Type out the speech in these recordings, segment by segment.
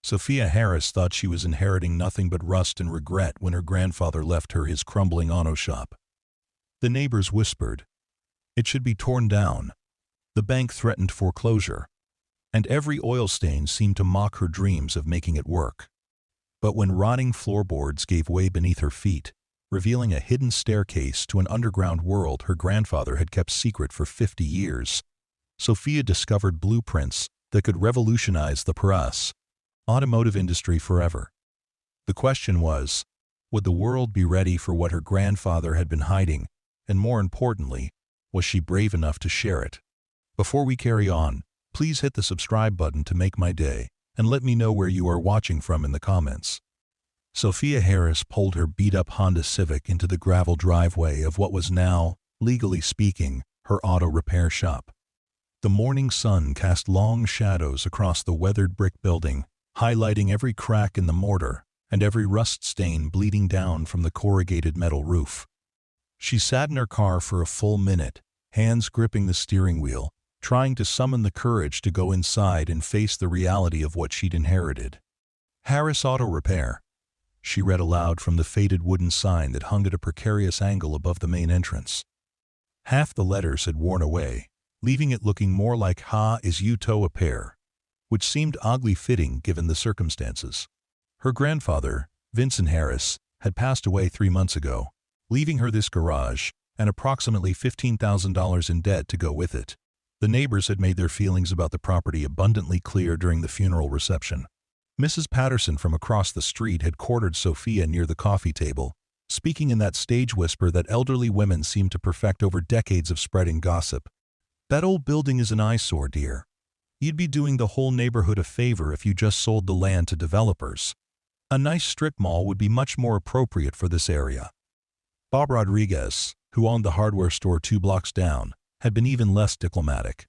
Sophia Harris thought she was inheriting nothing but rust and regret when her grandfather left her his crumbling auto shop. The neighbors whispered, "It should be torn down." The bank threatened foreclosure, and every oil stain seemed to mock her dreams of making it work. But when rotting floorboards gave way beneath her feet, revealing a hidden staircase to an underground world her grandfather had kept secret for 50 years, Sophia discovered blueprints that could revolutionize the automotive industry forever. The question was, would the world be ready for what her grandfather had been hiding, and more importantly, was she brave enough to share it? Before we carry on, please hit the subscribe button to make my day, and let me know where you are watching from in the comments. Sophia Harris pulled her beat-up Honda Civic into the gravel driveway of what was now, legally speaking, her auto repair shop. The morning sun cast long shadows across the weathered brick building, highlighting every crack in the mortar and every rust stain bleeding down from the corrugated metal roof. She sat in her car for a full minute, hands gripping the steering wheel, trying to summon the courage to go inside and face the reality of what she'd inherited. "Harris Auto Repair," she read aloud from the faded wooden sign that hung at a precarious angle above the main entrance. Half the letters had worn away, leaving it looking more like "Ha is you tow a pair," which seemed oddly fitting given the circumstances. Her grandfather, Vincent Harris, had passed away 3 months ago, leaving her this garage and approximately $15,000 in debt to go with it. The neighbors had made their feelings about the property abundantly clear during the funeral reception. Mrs. Patterson from across the street had cornered Sophia near the coffee table, speaking in that stage whisper that elderly women seem to perfect over decades of spreading gossip. "That old building is an eyesore, dear. You'd be doing the whole neighborhood a favor if you just sold the land to developers. A nice strip mall would be much more appropriate for this area." Bob Rodriguez, who owned the hardware store 2 blocks down, had been even less diplomatic.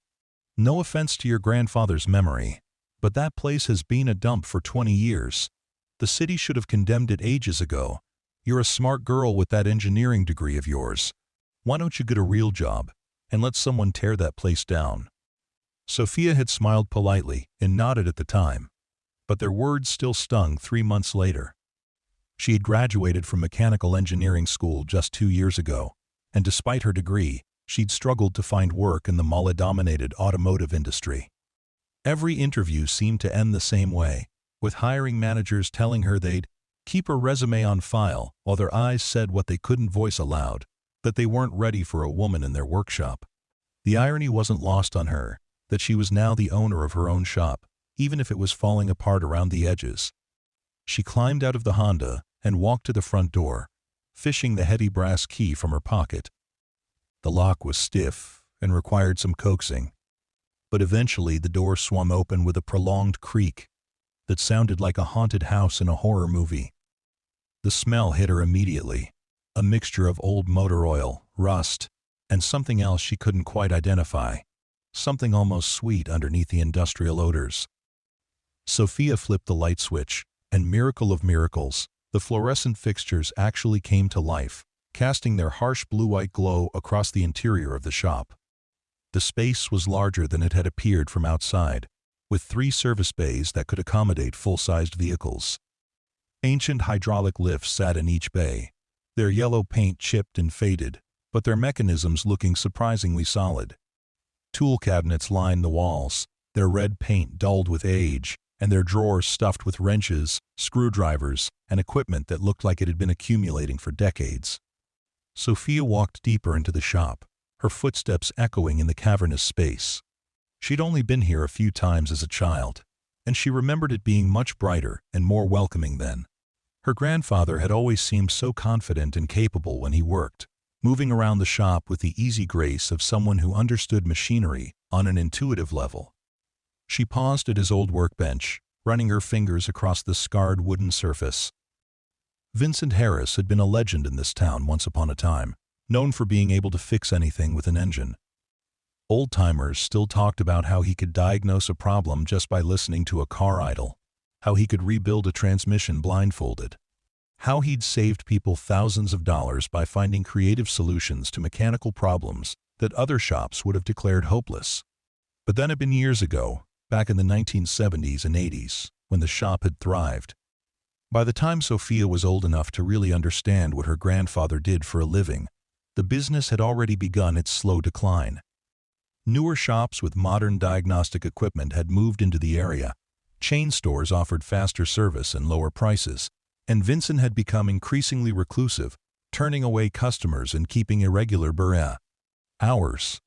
"No offense to your grandfather's memory, but that place has been a dump for 20 years. The city should have condemned it ages ago. You're a smart girl with that engineering degree of yours. Why don't you get a real job and let someone tear that place down?" Sophia had smiled politely and nodded at the time, but their words still stung 3 months later. She had graduated from mechanical engineering school just 2 years ago, and despite her degree, she'd struggled to find work in the male-dominated automotive industry. Every interview seemed to end the same way, with hiring managers telling her they'd keep her resume on file while their eyes said what they couldn't voice aloud, that they weren't ready for a woman in their workshop. The irony wasn't lost on her that she was now the owner of her own shop, even if it was falling apart around the edges. She climbed out of the Honda and walked to the front door, fishing the heavy brass key from her pocket. The lock was stiff and required some coaxing, but eventually the door swung open with a prolonged creak that sounded like a haunted house in a horror movie. The smell hit her immediately, a mixture of old motor oil, rust, and something else she couldn't quite identify, something almost sweet underneath the industrial odors. Sophia flipped the light switch, and miracle of miracles, the fluorescent fixtures actually came to life, casting their harsh blue-white glow across the interior of the shop. The space was larger than it had appeared from outside, with 3 service bays that could accommodate full-sized vehicles. Ancient hydraulic lifts sat in each bay, their yellow paint chipped and faded, but their mechanisms looking surprisingly solid. Tool cabinets lined the walls, their red paint dulled with age, and their drawers stuffed with wrenches, screwdrivers, and equipment that looked like it had been accumulating for decades. Sophia walked deeper into the shop, her footsteps echoing in the cavernous space. She'd only been here a few times as a child, and she remembered it being much brighter and more welcoming then. Her grandfather had always seemed so confident and capable when he worked, moving around the shop with the easy grace of someone who understood machinery on an intuitive level. She paused at his old workbench, running her fingers across the scarred wooden surface. Vincent Harris had been a legend in this town once upon a time, known for being able to fix anything with an engine. Old-timers still talked about how he could diagnose a problem just by listening to a car idle, how he could rebuild a transmission blindfolded, how he'd saved people thousands of dollars by finding creative solutions to mechanical problems that other shops would have declared hopeless. But then it had been years ago, back in the 1970s and 80s, when the shop had thrived. By the time Sophia was old enough to really understand what her grandfather did for a living, the business had already begun its slow decline. Newer shops with modern diagnostic equipment had moved into the area. Chain stores offered faster service and lower prices, and Vincent had become increasingly reclusive, turning away customers and keeping irregular hours.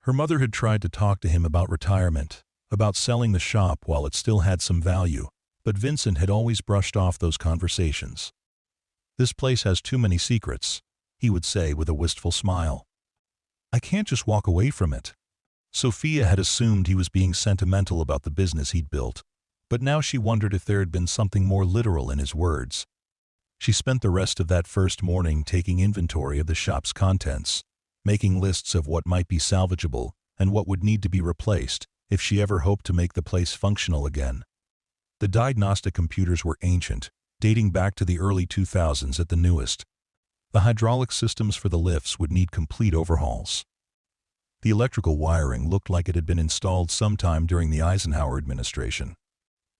Her mother had tried to talk to him about retirement, about selling the shop while it still had some value, but Vincent had always brushed off those conversations. "This place has too many secrets," he would say with a wistful smile. "I can't just walk away from it." Sophia had assumed he was being sentimental about the business he'd built, but now she wondered if there had been something more literal in his words. She spent the rest of that first morning taking inventory of the shop's contents, making lists of what might be salvageable and what would need to be replaced if she ever hoped to make the place functional again. The diagnostic computers were ancient, dating back to the early 2000s at the newest. The hydraulic systems for the lifts would need complete overhauls. The electrical wiring looked like it had been installed sometime during the Eisenhower administration.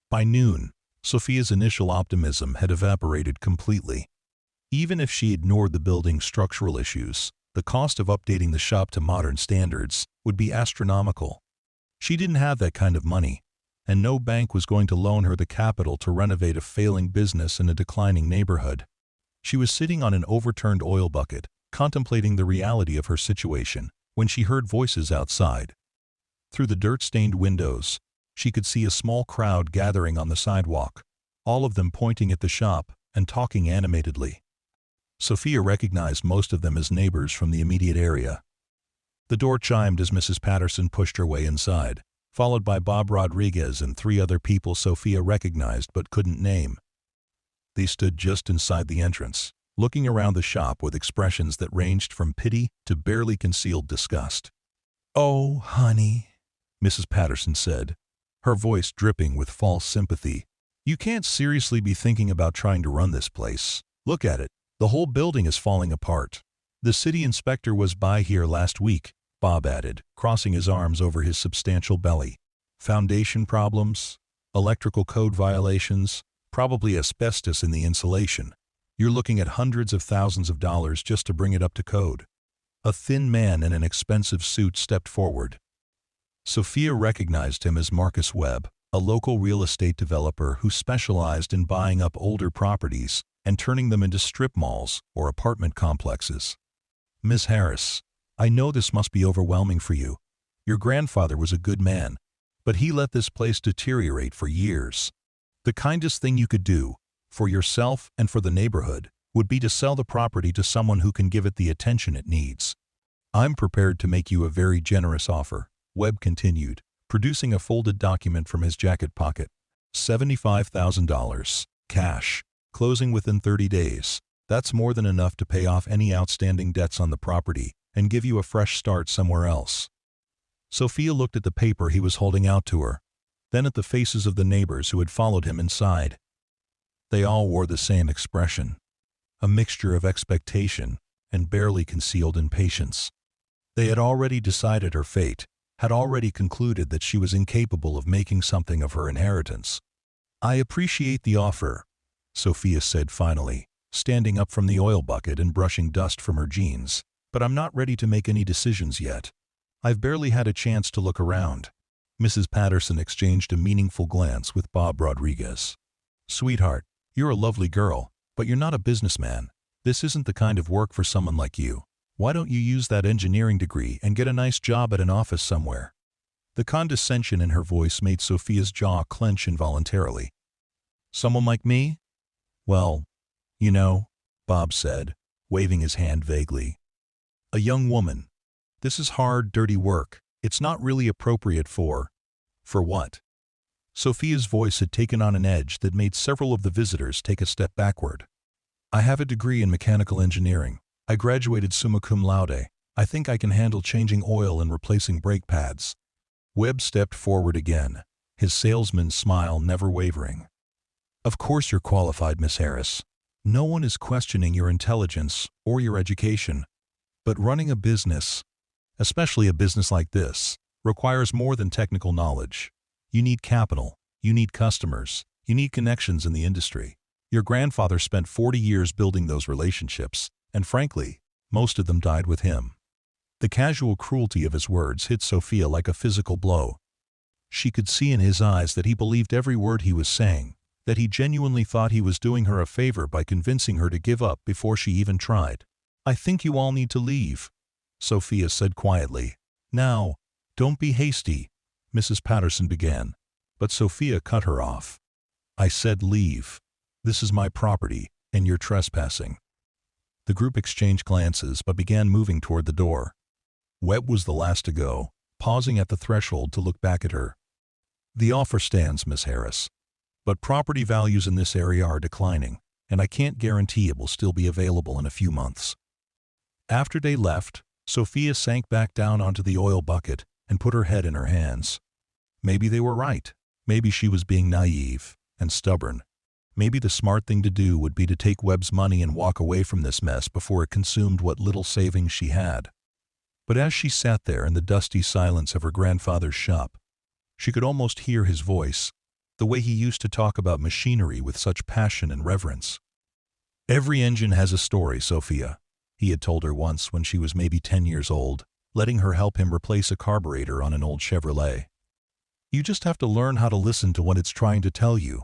By noon, Sophia's initial optimism had evaporated completely. Even if she ignored the building's structural issues, the cost of updating the shop to modern standards would be astronomical. She didn't have that kind of money, and no bank was going to loan her the capital to renovate a failing business in a declining neighborhood. She was sitting on an overturned oil bucket, contemplating the reality of her situation, when she heard voices outside. Through the dirt-stained windows, she could see a small crowd gathering on the sidewalk, all of them pointing at the shop and talking animatedly. Sophia recognized most of them as neighbors from the immediate area. The door chimed as Mrs. Patterson pushed her way inside, followed by Bob Rodriguez and 3 other people Sophia recognized but couldn't name. They stood just inside the entrance, looking around the shop with expressions that ranged from pity to barely concealed disgust. "Oh, honey," Mrs. Patterson said, her voice dripping with false sympathy. "You can't seriously be thinking about trying to run this place. Look at it. The whole building is falling apart." "The city inspector was by here last week," Bob added, crossing his arms over his substantial belly. "Foundation problems, electrical code violations, probably asbestos in the insulation. You're looking at hundreds of thousands of dollars just to bring it up to code." A thin man in an expensive suit stepped forward. Sophia recognized him as Marcus Webb, a local real estate developer who specialized in buying up older properties and turning them into strip malls or apartment complexes. "Miss Harris, I know this must be overwhelming for you. Your grandfather was a good man, but he let this place deteriorate for years. The kindest thing you could do, for yourself and for the neighborhood, would be to sell the property to someone who can give it the attention it needs. I'm prepared to make you a very generous offer," Webb continued, producing a folded document from his jacket pocket. $75,000, cash, closing within 30 days. That's more than enough to pay off any outstanding debts on the property and give you a fresh start somewhere else. Sophia looked at the paper he was holding out to her, then at the faces of the neighbors who had followed him inside. They all wore the same expression, a mixture of expectation and barely concealed impatience. They had already decided her fate, had already concluded that she was incapable of making something of her inheritance. "I appreciate the offer," Sophia said finally, standing up from the oil bucket and brushing dust from her jeans, "but I'm not ready to make any decisions yet. I've barely had a chance to look around." Mrs. Patterson exchanged a meaningful glance with Bob Rodriguez. "Sweetheart, you're a lovely girl, but you're not a businessman. This isn't the kind of work for someone like you. Why don't you use that engineering degree and get a nice job at an office somewhere?" The condescension in her voice made Sophia's jaw clench involuntarily. "Someone like me? Well, you know," Bob said, waving his hand vaguely. "A young woman. This is hard, dirty work. It's not really appropriate for what?" Sophia's voice had taken on an edge that made several of the visitors take a step backward. "I have a degree in mechanical engineering. I graduated summa cum laude. I think I can handle changing oil and replacing brake pads." Webb stepped forward again, his salesman's smile never wavering. "Of course you're qualified, Miss Harris. No one is questioning your intelligence or your education. But running a business, especially a business like this, requires more than technical knowledge. You need capital, you need customers, You need connections in the industry. Your grandfather spent 40 years building those relationships, and frankly, most of them died with him. The casual cruelty of his words hit Sophia like a physical blow. She could see in his eyes that he believed every word he was saying, that he genuinely thought he was doing her a favor by convincing her to give up before she even tried. "I think you all need to leave," Sophia said quietly. "Now, don't be hasty," Mrs. Patterson began, but Sophia cut her off. "I said leave. This is my property, and you're trespassing." The group exchanged glances but began moving toward the door. Webb was the last to go, pausing at the threshold to look back at her. "The offer stands, Miss Harris. But property values in this area are declining, and I can't guarantee it will still be available in a few months." After they left, Sophia sank back down onto the oil bucket and put her head in her hands. Maybe they were right. Maybe she was being naive and stubborn. Maybe the smart thing to do would be to take Webb's money and walk away from this mess before it consumed what little savings she had. But as she sat there in the dusty silence of her grandfather's shop, she could almost hear his voice, the way he used to talk about machinery with such passion and reverence. "Every engine has a story, Sophia," he had told her once when she was maybe 10 years old, letting her help him replace a carburetor on an old Chevrolet. "You just have to learn how to listen to what it's trying to tell you."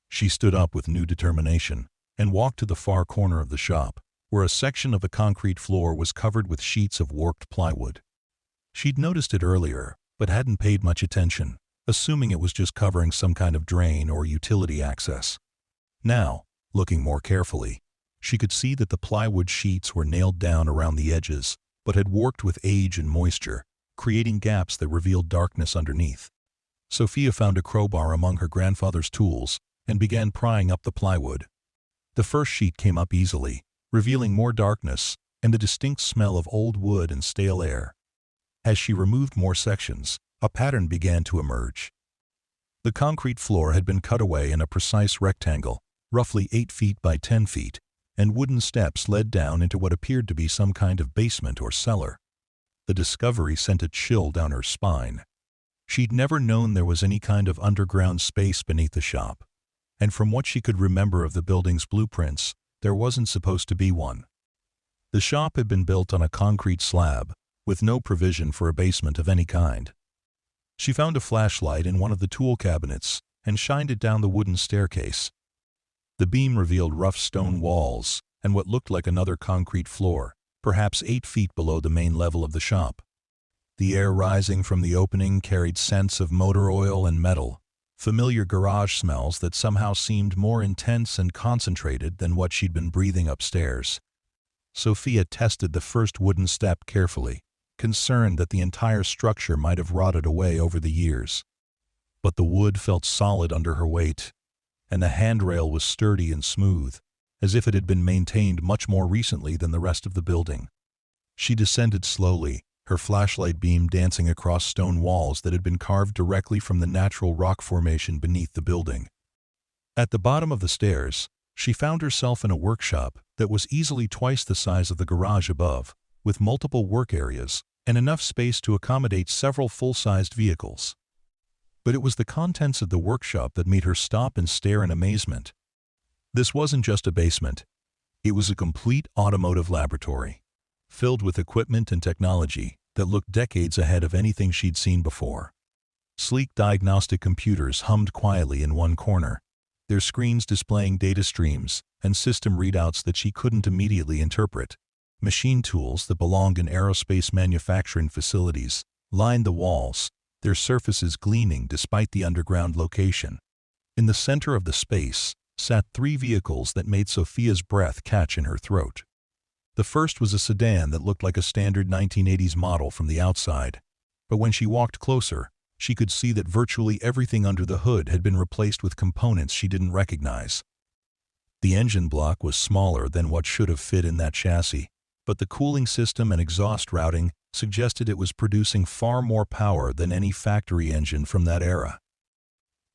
She stood up with new determination and walked to the far corner of the shop, where a section of the concrete floor was covered with sheets of warped plywood. She'd noticed it earlier, but hadn't paid much attention, assuming it was just covering some kind of drain or utility access. Now, looking more carefully, she could see that the plywood sheets were nailed down around the edges, but had warped with age and moisture, creating gaps that revealed darkness underneath. Sophia found a crowbar among her grandfather's tools and began prying up the plywood. The first sheet came up easily, revealing more darkness and the distinct smell of old wood and stale air. As she removed more sections, a pattern began to emerge. The concrete floor had been cut away in a precise rectangle, roughly 8 feet by 10 feet, and wooden steps led down into what appeared to be some kind of basement or cellar. The discovery sent a chill down her spine. She'd never known there was any kind of underground space beneath the shop, and from what she could remember of the building's blueprints, there wasn't supposed to be one. The shop had been built on a concrete slab, with no provision for a basement of any kind. She found a flashlight in one of the tool cabinets and shined it down the wooden staircase. The beam revealed rough stone walls and what looked like another concrete floor, perhaps 8 feet below the main level of the shop. The air rising from the opening carried scents of motor oil and metal, familiar garage smells that somehow seemed more intense and concentrated than what she'd been breathing upstairs. Sophia tested the first wooden step carefully, concerned that the entire structure might have rotted away over the years. But the wood felt solid under her weight, and the handrail was sturdy and smooth, as if it had been maintained much more recently than the rest of the building. She descended slowly, her flashlight beam dancing across stone walls that had been carved directly from the natural rock formation beneath the building. At the bottom of the stairs, she found herself in a workshop that was easily twice the size of the garage above, with multiple work areas and enough space to accommodate several full-sized vehicles. But it was the contents of the workshop that made her stop and stare in amazement. This wasn't just a basement. It was a complete automotive laboratory, filled with equipment and technology that looked decades ahead of anything she'd seen before. Sleek diagnostic computers hummed quietly in one corner, their screens displaying data streams and system readouts that she couldn't immediately interpret. Machine tools that belonged in aerospace manufacturing facilities lined the walls, their surfaces gleaming despite the underground location. In the center of the space sat 3 vehicles that made Sophia's breath catch in her throat. The first was a sedan that looked like a standard 1980s model from the outside, but when she walked closer, she could see that virtually everything under the hood had been replaced with components she didn't recognize. The engine block was smaller than what should have fit in that chassis, but the cooling system and exhaust routing suggested it was producing far more power than any factory engine from that era.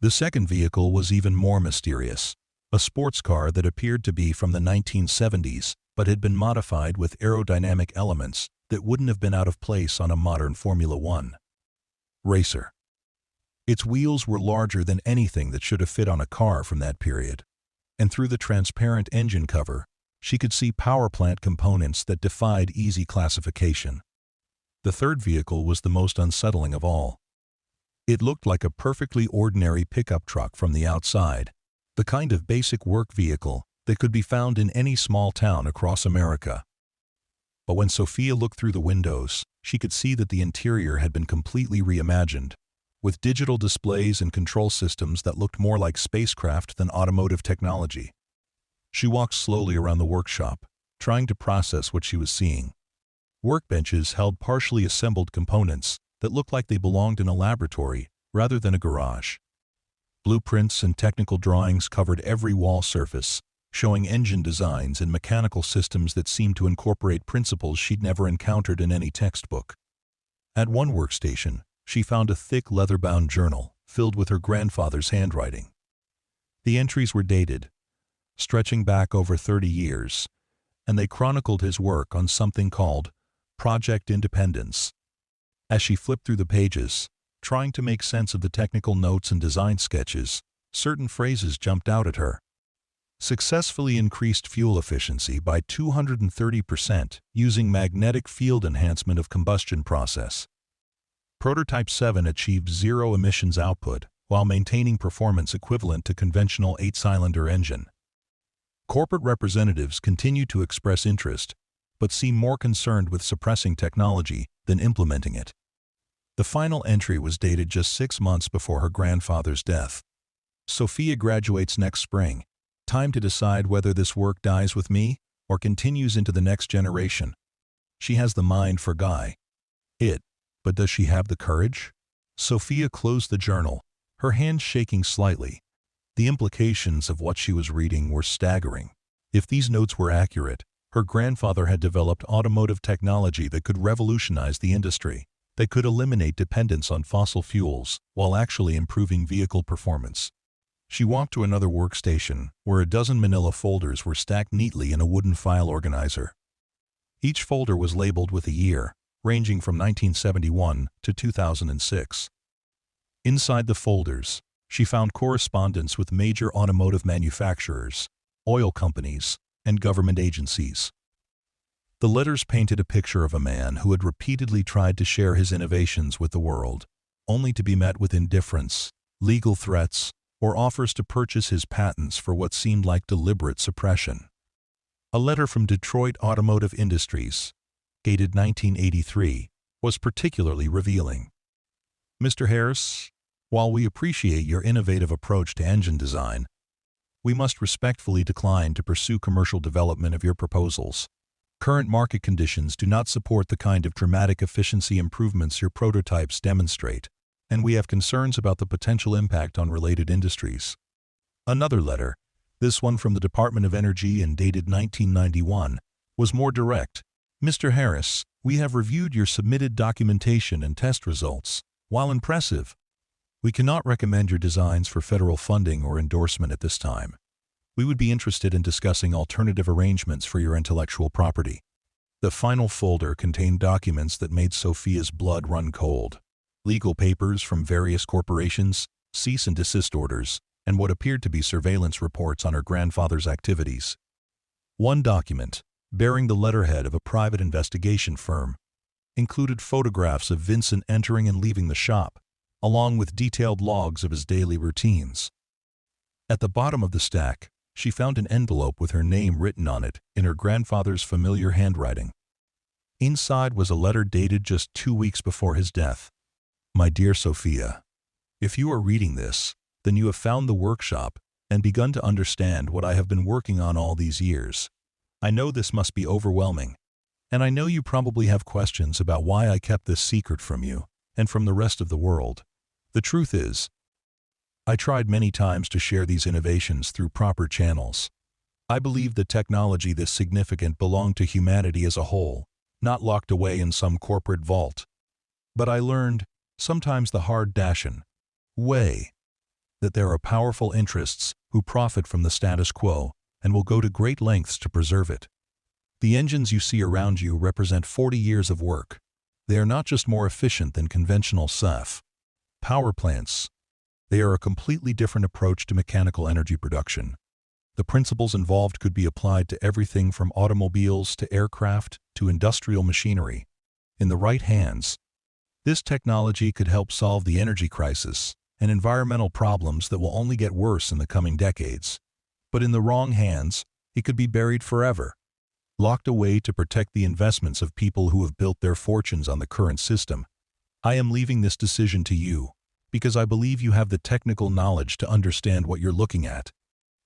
The second vehicle was even more mysterious, a sports car that appeared to be from the 1970s, but had been modified with aerodynamic elements that wouldn't have been out of place on a modern Formula One racer. Its wheels were larger than anything that should have fit on a car from that period, and through the transparent engine cover, she could see power plant components that defied easy classification. The third vehicle was the most unsettling of all. It looked like a perfectly ordinary pickup truck from the outside, the kind of basic work vehicle that could be found in any small town across America. But when Sophia looked through the windows, she could see that the interior had been completely reimagined, with digital displays and control systems that looked more like spacecraft than automotive technology. She walked slowly around the workshop, trying to process what she was seeing. Workbenches held partially assembled components that looked like they belonged in a laboratory rather than a garage. Blueprints and technical drawings covered every wall surface, showing engine designs and mechanical systems that seemed to incorporate principles she'd never encountered in any textbook. At one workstation, she found a thick leather-bound journal filled with her grandfather's handwriting. The entries were dated, stretching back over 30 years, and they chronicled his work on something called Project Independence. As she flipped through the pages, trying to make sense of the technical notes and design sketches, certain phrases jumped out at her. Successfully increased fuel efficiency by 230% using magnetic field enhancement of combustion process. Prototype 7 achieved zero emissions output while maintaining performance equivalent to conventional 8-cylinder engine. Corporate representatives continue to express interest, but seem more concerned with suppressing technology than implementing it. The final entry was dated just 6 months before her grandfather's death. Sophia graduates next spring. Time to decide whether this work dies with me or continues into the next generation. She has the mind for Guy. But does she have the courage? Sophia closed the journal, her hands shaking slightly. The implications of what she was reading were staggering. If these notes were accurate, her grandfather had developed automotive technology that could revolutionize the industry, that could eliminate dependence on fossil fuels while actually improving vehicle performance. She walked to another workstation where a dozen manila folders were stacked neatly in a wooden file organizer. Each folder was labeled with a year, ranging from 1971 to 2006. Inside the folders, she found correspondence with major automotive manufacturers, oil companies, and government agencies. The letters painted a picture of a man who had repeatedly tried to share his innovations with the world, only to be met with indifference, legal threats, or offers to purchase his patents for what seemed like deliberate suppression. A letter from Detroit Automotive Industries, dated 1983, was particularly revealing. Mr. Harris, while we appreciate your innovative approach to engine design, we must respectfully decline to pursue commercial development of your proposals. Current market conditions do not support the kind of dramatic efficiency improvements your prototypes demonstrate, and we have concerns about the potential impact on related industries. Another letter, this one from the Department of Energy and dated 1991, was more direct. Mr. Harris, we have reviewed your submitted documentation and test results. While impressive, we cannot recommend your designs for federal funding or endorsement at this time. We would be interested in discussing alternative arrangements for your intellectual property. The final folder contained documents that made Sophia's blood run cold. Legal papers from various corporations, cease and desist orders, and what appeared to be surveillance reports on her grandfather's activities. One document, bearing the letterhead of a private investigation firm, included photographs of Vincent entering and leaving the shop, along with detailed logs of his daily routines. At the bottom of the stack, she found an envelope with her name written on it in her grandfather's familiar handwriting. Inside was a letter dated just 2 weeks before his death. My dear Sophia, if you are reading this, then you have found the workshop and begun to understand what I have been working on all these years. I know this must be overwhelming, and I know you probably have questions about why I kept this secret from you and from the rest of the world. The truth is, I tried many times to share these innovations through proper channels. I believed that technology this significant belonged to humanity as a whole, not locked away in some corporate vault. But I learned, sometimes the hard-dashing way, that there are powerful interests who profit from the status quo and will go to great lengths to preserve it. The engines you see around you represent 40 years of work. They are not just more efficient than conventional SAF power plants, They are a completely different approach to mechanical energy production. The principles involved could be applied to everything from automobiles to aircraft to industrial machinery. In the right hands, this technology could help solve the energy crisis and environmental problems that will only get worse in the coming decades. But in the wrong hands, it could be buried forever, locked away to protect the investments of people who have built their fortunes on the current system. I am leaving this decision to you, because I believe you have the technical knowledge to understand what you're looking at,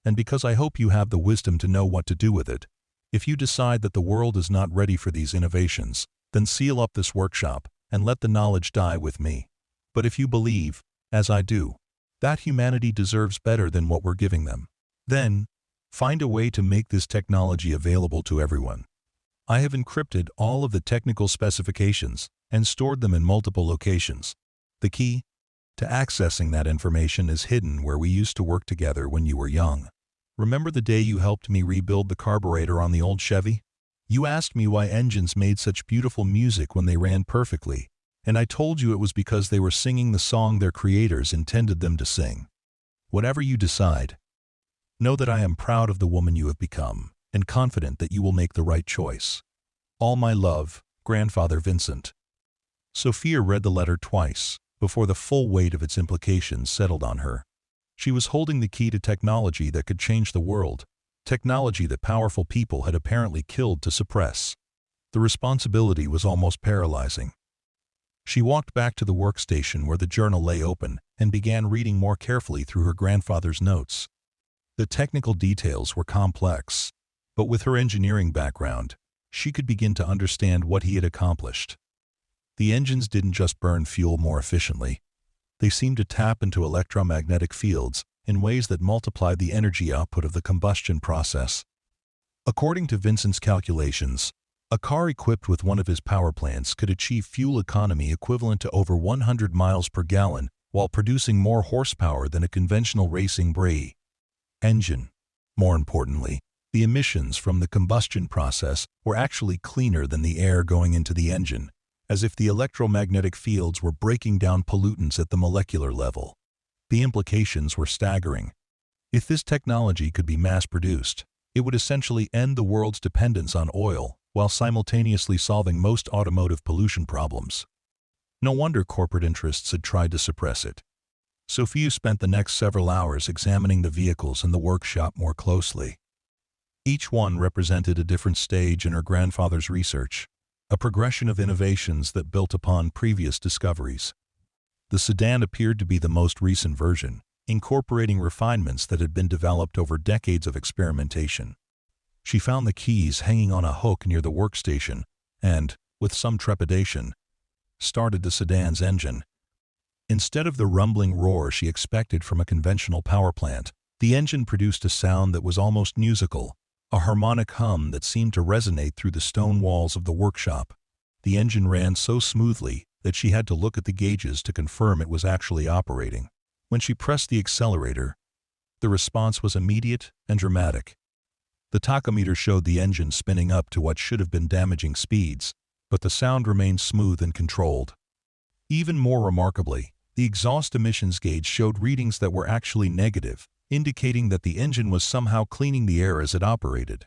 and because I hope you have the wisdom to know what to do with it. If you decide that the world is not ready for these innovations, then seal up this workshop and let the knowledge die with me. But if you believe, as I do, that humanity deserves better than what we're giving them, then find a way to make this technology available to everyone. I have encrypted all of the technical specifications and stored them in multiple locations. The key to accessing that information is hidden where we used to work together when you were young. Remember the day you helped me rebuild the carburetor on the old Chevy? You asked me why engines made such beautiful music when they ran perfectly, and I told you it was because they were singing the song their creators intended them to sing. Whatever you decide, know that I am proud of the woman you have become and confident that you will make the right choice. All my love, Grandfather Vincent. Sophia read the letter twice before the full weight of its implications settled on her. She was holding the key to technology that could change the world, technology that powerful people had apparently killed to suppress. The responsibility was almost paralyzing. She walked back to the workstation where the journal lay open and began reading more carefully through her grandfather's notes. The technical details were complex, but with her engineering background, she could begin to understand what he had accomplished. The engines didn't just burn fuel more efficiently. They seemed to tap into electromagnetic fields in ways that multiplied the energy output of the combustion process. According to Vincent's calculations, a car equipped with one of his power plants could achieve fuel economy equivalent to over 100 miles per gallon while producing more horsepower than a conventional racing brake engine. More importantly, the emissions from the combustion process were actually cleaner than the air going into the engine, as if the electromagnetic fields were breaking down pollutants at the molecular level. The implications were staggering. If this technology could be mass-produced, it would essentially end the world's dependence on oil while simultaneously solving most automotive pollution problems. No wonder corporate interests had tried to suppress it. Sophia spent the next several hours examining the vehicles in the workshop more closely. Each one represented a different stage in her grandfather's research, a progression of innovations that built upon previous discoveries. The sedan appeared to be the most recent version, incorporating refinements that had been developed over decades of experimentation. She found the keys hanging on a hook near the workstation and, with some trepidation, started the sedan's engine. Instead of the rumbling roar she expected from a conventional power plant, the engine produced a sound that was almost musical, a harmonic hum that seemed to resonate through the stone walls of the workshop. The engine ran so smoothly that she had to look at the gauges to confirm it was actually operating. When she pressed the accelerator, the response was immediate and dramatic. The tachometer showed the engine spinning up to what should have been damaging speeds, but the sound remained smooth and controlled. Even more remarkably, the exhaust emissions gauge showed readings that were actually negative, indicating that the engine was somehow cleaning the air as it operated.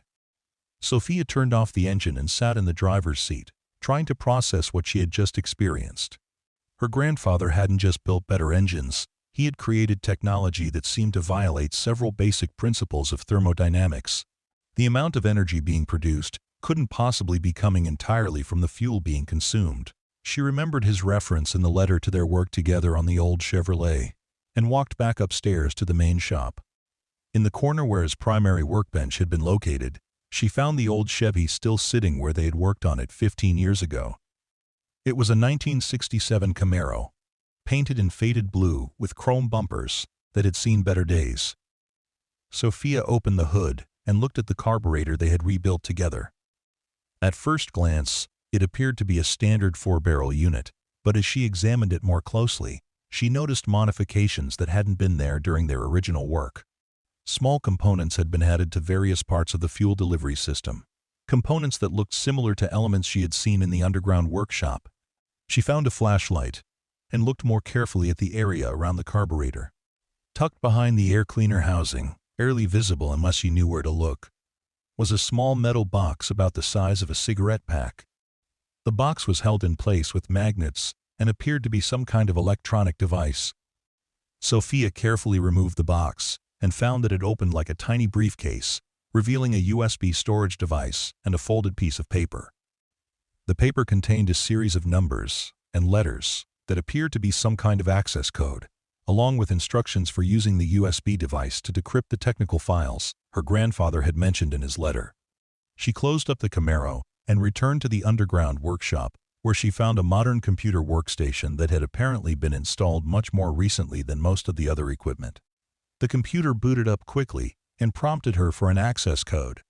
Sophia turned off the engine and sat in the driver's seat, trying to process what she had just experienced. Her grandfather hadn't just built better engines, he had created technology that seemed to violate several basic principles of thermodynamics. The amount of energy being produced couldn't possibly be coming entirely from the fuel being consumed. She remembered his reference in the letter to their work together on the old Chevrolet, and walked back upstairs to the main shop. In the corner where his primary workbench had been located, she found the old Chevy still sitting where they had worked on it 15 years ago. It was a 1967 Camaro, painted in faded blue with chrome bumpers that had seen better days. Sophia opened the hood and looked at the carburetor they had rebuilt together. At first glance, it appeared to be a standard 4-barrel unit, but as she examined it more closely, she noticed modifications that hadn't been there during their original work. Small components had been added to various parts of the fuel delivery system, components that looked similar to elements she had seen in the underground workshop. She found a flashlight and looked more carefully at the area around the carburetor. Tucked behind the air cleaner housing, barely visible unless you knew where to look, was a small metal box about the size of a cigarette pack. The box was held in place with magnets and appeared to be some kind of electronic device. Sophia carefully removed the box and found that it opened like a tiny briefcase, revealing a USB storage device and a folded piece of paper. The paper contained a series of numbers and letters that appeared to be some kind of access code, along with instructions for using the USB device to decrypt the technical files her grandfather had mentioned in his letter. She closed up the Camaro and returned to the underground workshop, where she found a modern computer workstation that had apparently been installed much more recently than most of the other equipment. The computer booted up quickly and prompted her for an access code.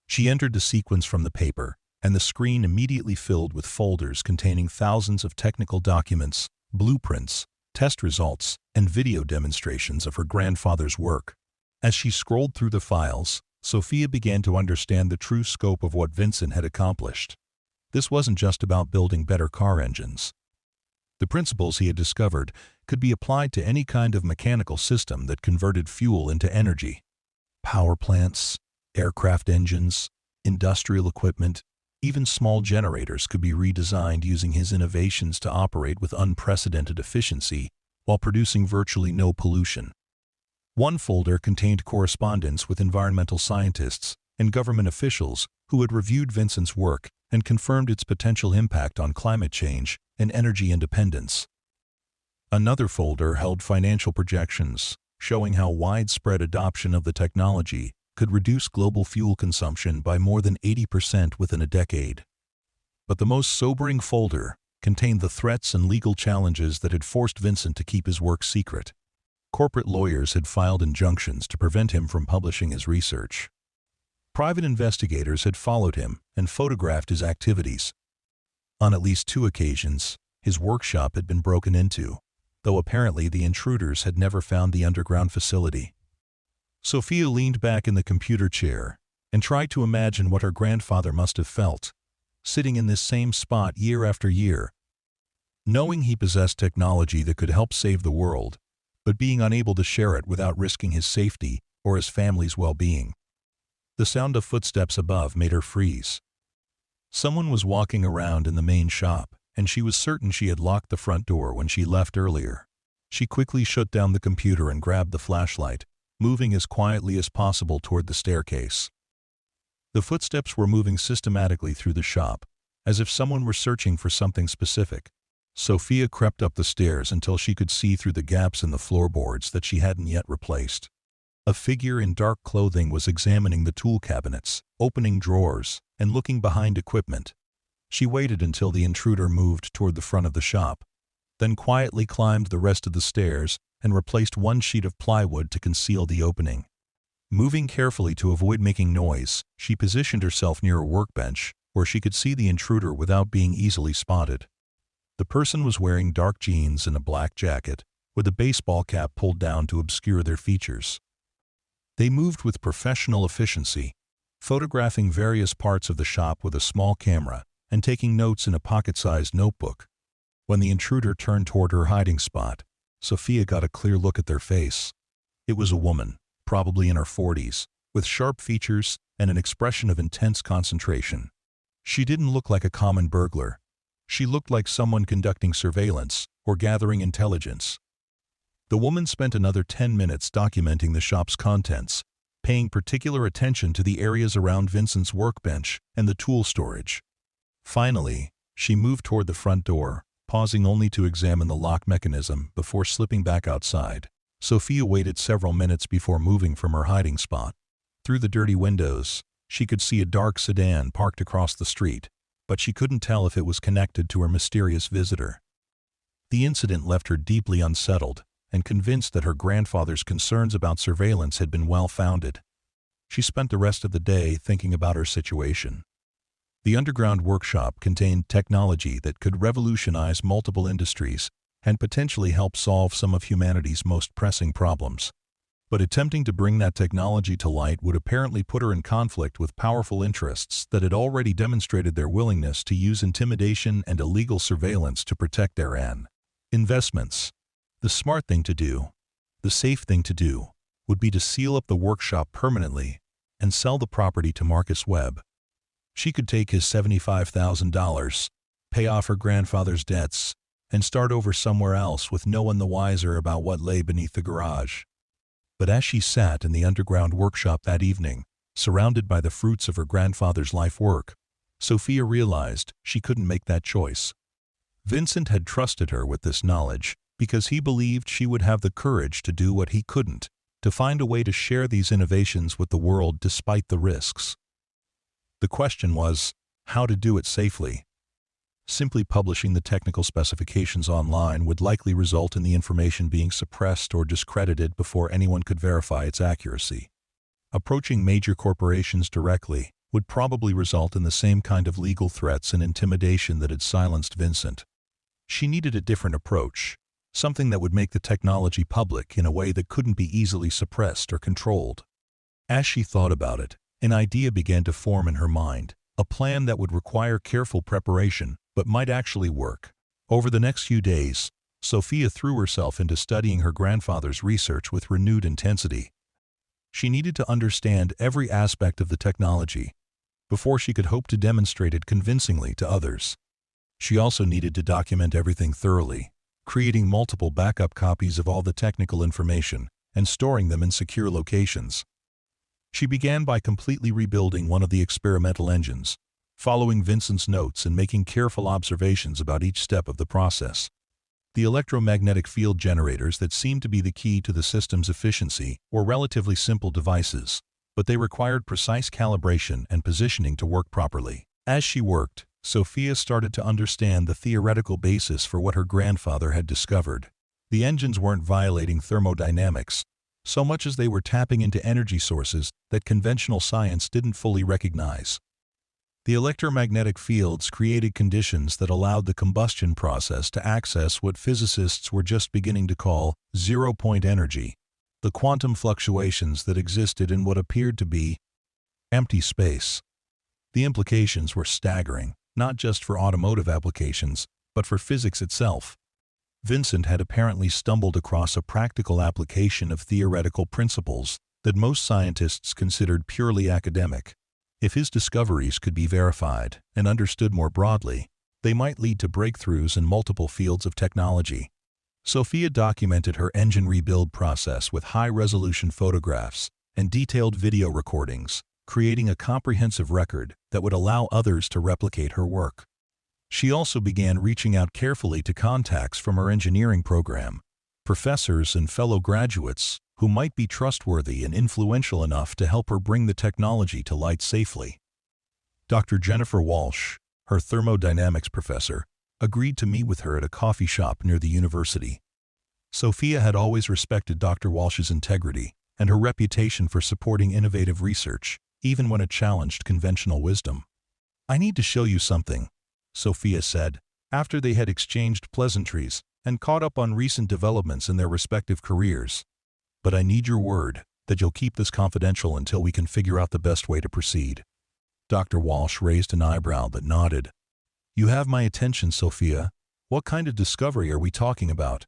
She entered the sequence from the paper, and the screen immediately filled with folders containing thousands of technical documents, blueprints, test results, and video demonstrations of her grandfather's work. As she scrolled through the files, Sophia began to understand the true scope of what Vincent had accomplished. This wasn't just about building better car engines. The principles he had discovered could be applied to any kind of mechanical system that converted fuel into energy. Power plants, aircraft engines, industrial equipment, even small generators could be redesigned using his innovations to operate with unprecedented efficiency while producing virtually no pollution. One folder contained correspondence with environmental scientists and government officials who had reviewed Vincent's work and confirmed its potential impact on climate change and energy independence. Another folder held financial projections showing how widespread adoption of the technology could reduce global fuel consumption by more than 80% within a decade. But the most sobering folder contained the threats and legal challenges that had forced Vincent to keep his work secret. Corporate lawyers had filed injunctions to prevent him from publishing his research. Private investigators had followed him and photographed his activities. On at least 2 occasions, his workshop had been broken into, though apparently the intruders had never found the underground facility. Sophia leaned back in the computer chair and tried to imagine what her grandfather must have felt, sitting in this same spot year after year, knowing he possessed technology that could help save the world, but being unable to share it without risking his safety or his family's well-being. The sound of footsteps above made her freeze. Someone was walking around in the main shop, and she was certain she had locked the front door when she left earlier. She quickly shut down the computer and grabbed the flashlight, moving as quietly as possible toward the staircase. The footsteps were moving systematically through the shop, as if someone were searching for something specific. Sophia crept up the stairs until she could see through the gaps in the floorboards that she hadn't yet replaced. A figure in dark clothing was examining the tool cabinets, opening drawers, and looking behind equipment. She waited until the intruder moved toward the front of the shop, then quietly climbed the rest of the stairs and replaced one sheet of plywood to conceal the opening. Moving carefully to avoid making noise, she positioned herself near a workbench where she could see the intruder without being easily spotted. The person was wearing dark jeans and a black jacket, with a baseball cap pulled down to obscure their features. They moved with professional efficiency, photographing various parts of the shop with a small camera and taking notes in a pocket-sized notebook. When the intruder turned toward her hiding spot, Sophia got a clear look at their face. It was a woman, probably in her 40s, with sharp features and an expression of intense concentration. She didn't look like a common burglar. She looked like someone conducting surveillance or gathering intelligence. The woman spent another 10 minutes documenting the shop's contents, paying particular attention to the areas around Vincent's workbench and the tool storage. Finally, she moved toward the front door, pausing only to examine the lock mechanism before slipping back outside. Sophia waited several minutes before moving from her hiding spot. Through the dirty windows, she could see a dark sedan parked across the street, but she couldn't tell if it was connected to her mysterious visitor. The incident left her deeply unsettled and convinced that her grandfather's concerns about surveillance had been well-founded. She spent the rest of the day thinking about her situation. The underground workshop contained technology that could revolutionize multiple industries and potentially help solve some of humanity's most pressing problems. But attempting to bring that technology to light would apparently put her in conflict with powerful interests that had already demonstrated their willingness to use intimidation and illegal surveillance to protect their investments. The smart thing to do The safe thing to do would be to seal up the workshop permanently and sell the property to Marcus Webb. She could take his $75,000, pay off her grandfather's debts, and start over somewhere else with no one the wiser about what lay beneath the garage. But as she sat in the underground workshop that evening, surrounded by the fruits of her grandfather's life work, Sophia realized she couldn't make that choice. Vincent had trusted her with this knowledge because he believed she would have the courage to do what he couldn't, to find a way to share these innovations with the world despite the risks. The question was, how to do it safely. Simply publishing the technical specifications online would likely result in the information being suppressed or discredited before anyone could verify its accuracy. Approaching major corporations directly would probably result in the same kind of legal threats and intimidation that had silenced Vincent. She needed a different approach, something that would make the technology public in a way that couldn't be easily suppressed or controlled. As she thought about it, an idea began to form in her mind, a plan that would require careful preparation but might actually work. Over the next few days, Sophia threw herself into studying her grandfather's research with renewed intensity. She needed to understand every aspect of the technology before she could hope to demonstrate it convincingly to others. She also needed to document everything thoroughly, creating multiple backup copies of all the technical information and storing them in secure locations. She began by completely rebuilding one of the experimental engines, following Vincent's notes and making careful observations about each step of the process. The electromagnetic field generators that seemed to be the key to the system's efficiency were relatively simple devices, but they required precise calibration and positioning to work properly. As she worked, Sophia started to understand the theoretical basis for what her grandfather had discovered. The engines weren't violating thermodynamics, so much as they were tapping into energy sources that conventional science didn't fully recognize. The electromagnetic fields created conditions that allowed the combustion process to access what physicists were just beginning to call zero-point energy, the quantum fluctuations that existed in what appeared to be empty space. The implications were staggering, not just for automotive applications, but for physics itself. Vincent had apparently stumbled across a practical application of theoretical principles that most scientists considered purely academic. If his discoveries could be verified and understood more broadly, they might lead to breakthroughs in multiple fields of technology. Sophia documented her engine rebuild process with high-resolution photographs and detailed video recordings, creating a comprehensive record that would allow others to replicate her work. She also began reaching out carefully to contacts from her engineering program, professors and fellow graduates who might be trustworthy and influential enough to help her bring the technology to light safely. Dr. Jennifer Walsh, her thermodynamics professor, agreed to meet with her at a coffee shop near the university. Sophia had always respected Dr. Walsh's integrity and her reputation for supporting innovative research, even when it challenged conventional wisdom. "I need to show you something," Sophia said, after they had exchanged pleasantries and caught up on recent developments in their respective careers. "But I need your word that you'll keep this confidential until we can figure out the best way to proceed." Dr. Walsh raised an eyebrow that nodded. "You have my attention, Sophia. What kind of discovery are we talking about?"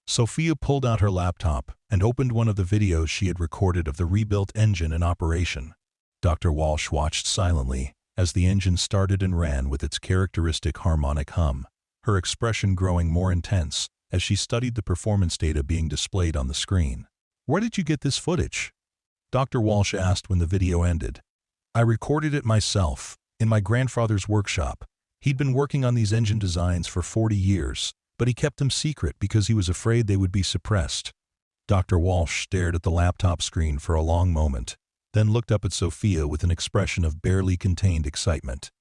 Sophia pulled out her laptop and opened one of the videos she had recorded of the rebuilt engine in operation. Dr. Walsh watched silently as the engine started and ran with its characteristic harmonic hum, her expression growing more intense as she studied the performance data being displayed on the screen. "Where did you get this footage?" Dr. Walsh asked when the video ended. "I recorded it myself, in my grandfather's workshop. He'd been working on these engine designs for 40 years, but he kept them secret because he was afraid they would be suppressed." Dr. Walsh stared at the laptop screen for a long moment, then looked up at Sophia with an expression of barely contained excitement.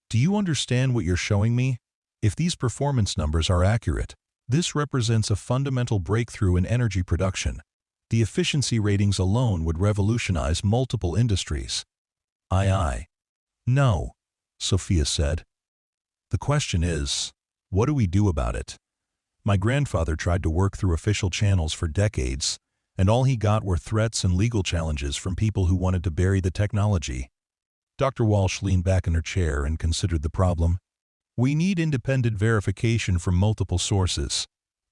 "Do you understand what you're showing me? If these performance numbers are accurate, this represents a fundamental breakthrough in energy production. The efficiency ratings alone would revolutionize multiple industries." Aye. "No," Sophia said. "The question is, what do we do about it? My grandfather tried to work through official channels for decades, and all he got were threats and legal challenges from people who wanted to bury the technology." Dr. Walsh leaned back in her chair and considered the problem. "We need independent verification from multiple sources.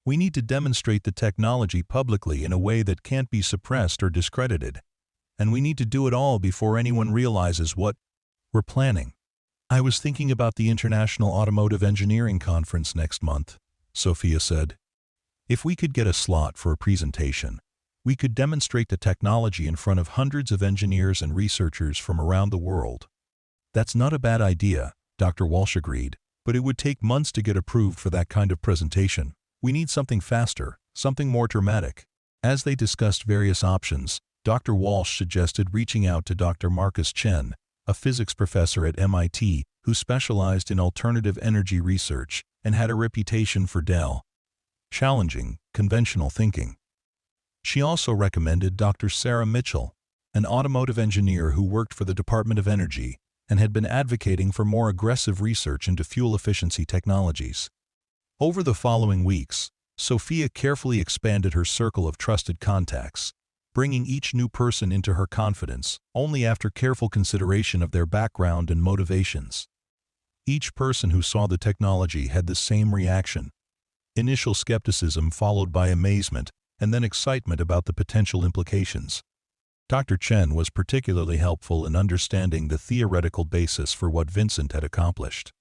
We need to demonstrate the technology publicly in a way that can't be suppressed or discredited. And we need to do it all before anyone realizes what we're planning. I was thinking about the International Automotive Engineering Conference next month, Sophia said. If we could get a slot for a presentation, we could demonstrate the technology in front of hundreds of engineers and researchers from around the world. That's not a bad idea, Dr. Walsh agreed, but it would take months to get approved for that kind of presentation. We need something faster, something more dramatic. As they discussed various options, Dr. Walsh suggested reaching out to Dr. Marcus Chen, a physics professor at MIT who specialized in alternative energy research and had a reputation for challenging conventional thinking. She also recommended Dr. Sarah Mitchell, an automotive engineer who worked for the Department of Energy and had been advocating for more aggressive research into fuel efficiency technologies. Over the following weeks, Sophia carefully expanded her circle of trusted contacts, bringing each new person into her confidence only after careful consideration of their background and motivations. Each person who saw the technology had the same reaction: initial skepticism followed by amazement and then excitement about the potential implications. Dr. Chen was particularly helpful in understanding the theoretical basis for what Vincent had accomplished.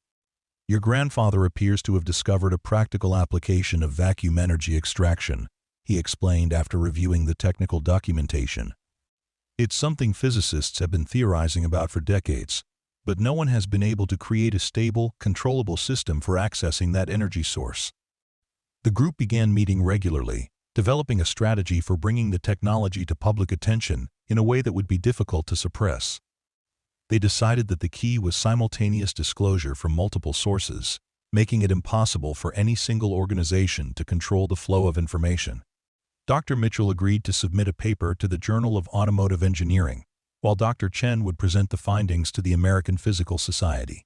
Your grandfather appears to have discovered a practical application of vacuum energy extraction, he explained after reviewing the technical documentation. It's something physicists have been theorizing about for decades, but no one has been able to create a stable, controllable system for accessing that energy source. The group began meeting regularly, developing a strategy for bringing the technology to public attention in a way that would be difficult to suppress. They decided that the key was simultaneous disclosure from multiple sources, making it impossible for any single organization to control the flow of information. Dr. Mitchell agreed to submit a paper to the Journal of Automotive Engineering, while Dr. Chen would present the findings to the American Physical Society.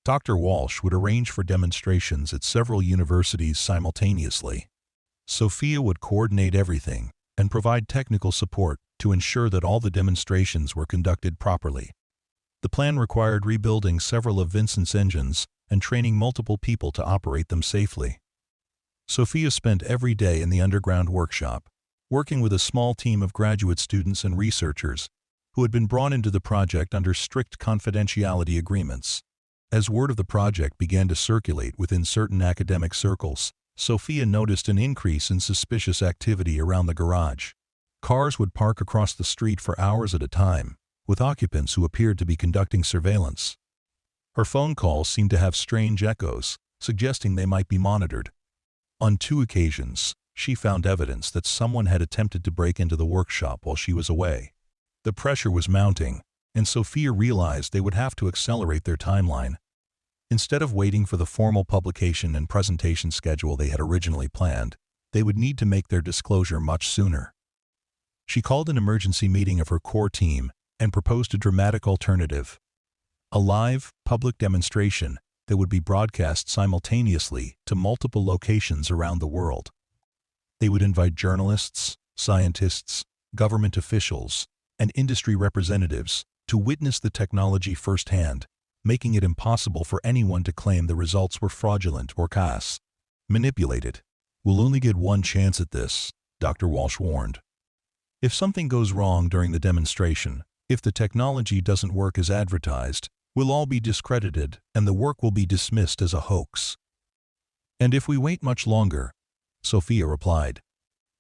Dr. Walsh would arrange for demonstrations at several universities simultaneously. Sophia would coordinate everything and provide technical support to ensure that all the demonstrations were conducted properly. The plan required rebuilding several of Vincent's engines and training multiple people to operate them safely. Sophia spent every day in the underground workshop, working with a small team of graduate students and researchers who had been brought into the project under strict confidentiality agreements. As word of the project began to circulate within certain academic circles, Sophia noticed an increase in suspicious activity around the garage. Cars would park across the street for hours at a time, with occupants who appeared to be conducting surveillance. Her phone calls seemed to have strange echoes, suggesting they might be monitored. On 2 occasions, she found evidence that someone had attempted to break into the workshop while she was away. The pressure was mounting, and Sophia realized they would have to accelerate their timeline. Instead of waiting for the formal publication and presentation schedule they had originally planned, they would need to make their disclosure much sooner. She called an emergency meeting of her core team and proposed a dramatic alternative: a live, public demonstration that would be broadcast simultaneously to multiple locations around the world. They would invite journalists, scientists, government officials, and industry representatives to witness the technology firsthand, making it impossible for anyone to claim the results were fraudulent or manipulated. We'll only get one chance at this, Dr. Walsh warned. If something goes wrong during the demonstration, if the technology doesn't work as advertised, we'll all be discredited and the work will be dismissed as a hoax. And if we wait much longer, Sophia replied,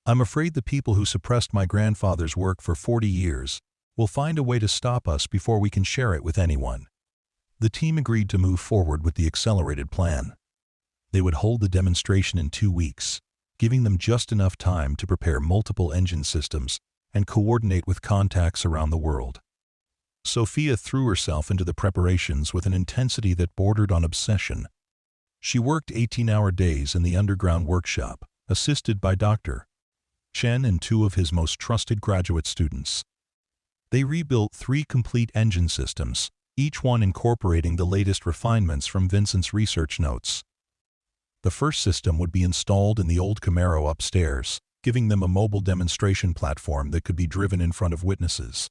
I'm afraid the people who suppressed my grandfather's work for 40 years will find a way to stop us before we can share it with anyone. The team agreed to move forward with the accelerated plan. They would hold the demonstration in 2 weeks, giving them just enough time to prepare multiple engine systems and coordinate with contacts around the world. Sophia threw herself into the preparations with an intensity that bordered on obsession. She worked 18-hour days in the underground workshop, assisted by Dr. Chen and 2 of his most trusted graduate students. They rebuilt 3 complete engine systems, each one incorporating the latest refinements from Vincent's research notes. The first system would be installed in the old Camaro upstairs, giving them a mobile demonstration platform that could be driven in front of witnesses.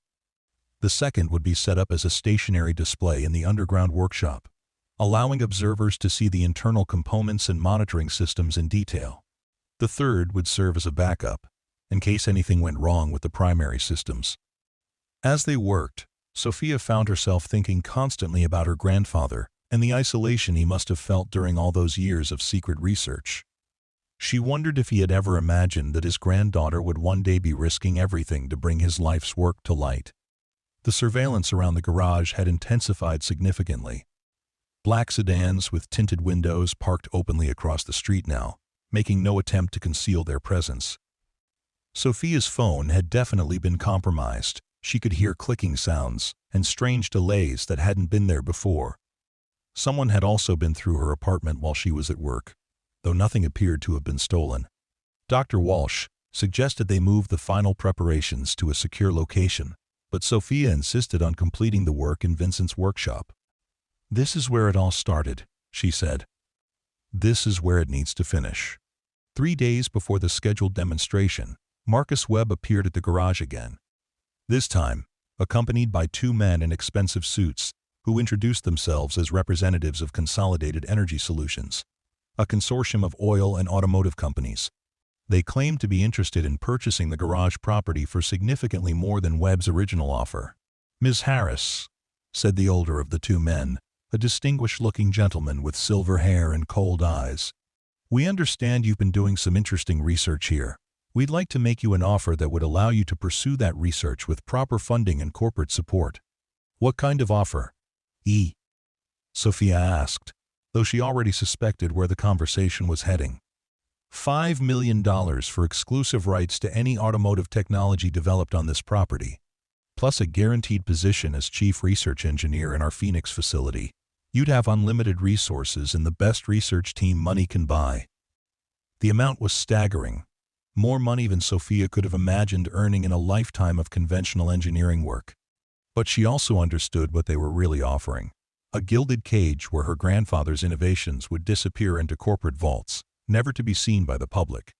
The second would be set up as a stationary display in the underground workshop, allowing observers to see the internal components and monitoring systems in detail. The third would serve as a backup, in case anything went wrong with the primary systems. As they worked, Sophia found herself thinking constantly about her grandfather and the isolation he must have felt during all those years of secret research. She wondered if he had ever imagined that his granddaughter would one day be risking everything to bring his life's work to light. The surveillance around the garage had intensified significantly. Black sedans with tinted windows parked openly across the street now, making no attempt to conceal their presence. Sophia's phone had definitely been compromised. She could hear clicking sounds and strange delays that hadn't been there before. Someone had also been through her apartment while she was at work, though nothing appeared to have been stolen. Dr. Walsh suggested they move the final preparations to a secure location, but Sophia insisted on completing the work in Vincent's workshop. "This is where it all started," she said. "This is where it needs to finish." 3 days before the scheduled demonstration, Marcus Webb appeared at the garage again. This time, accompanied by 2 men in expensive suits who introduced themselves as representatives of Consolidated Energy Solutions, a consortium of oil and automotive companies. They claimed to be interested in purchasing the garage property for significantly more than Webb's original offer. "Ms. Harris," said the older of the 2 men, a distinguished-looking gentleman with silver hair and cold eyes, "we understand you've been doing some interesting research here. We'd like to make you an offer that would allow you to pursue that research with proper funding and corporate support." "What kind of offer?" Sophia asked, though she already suspected where the conversation was heading. $5 million for exclusive rights to any automotive technology developed on this property, plus a guaranteed position as chief research engineer in our Phoenix facility. You'd have unlimited resources and the best research team money can buy. The amount was staggering, more money than Sophia could have imagined earning in a lifetime of conventional engineering work. But she also understood what they were really offering: a gilded cage where her grandfather's innovations would disappear into corporate vaults, never to be seen by the public.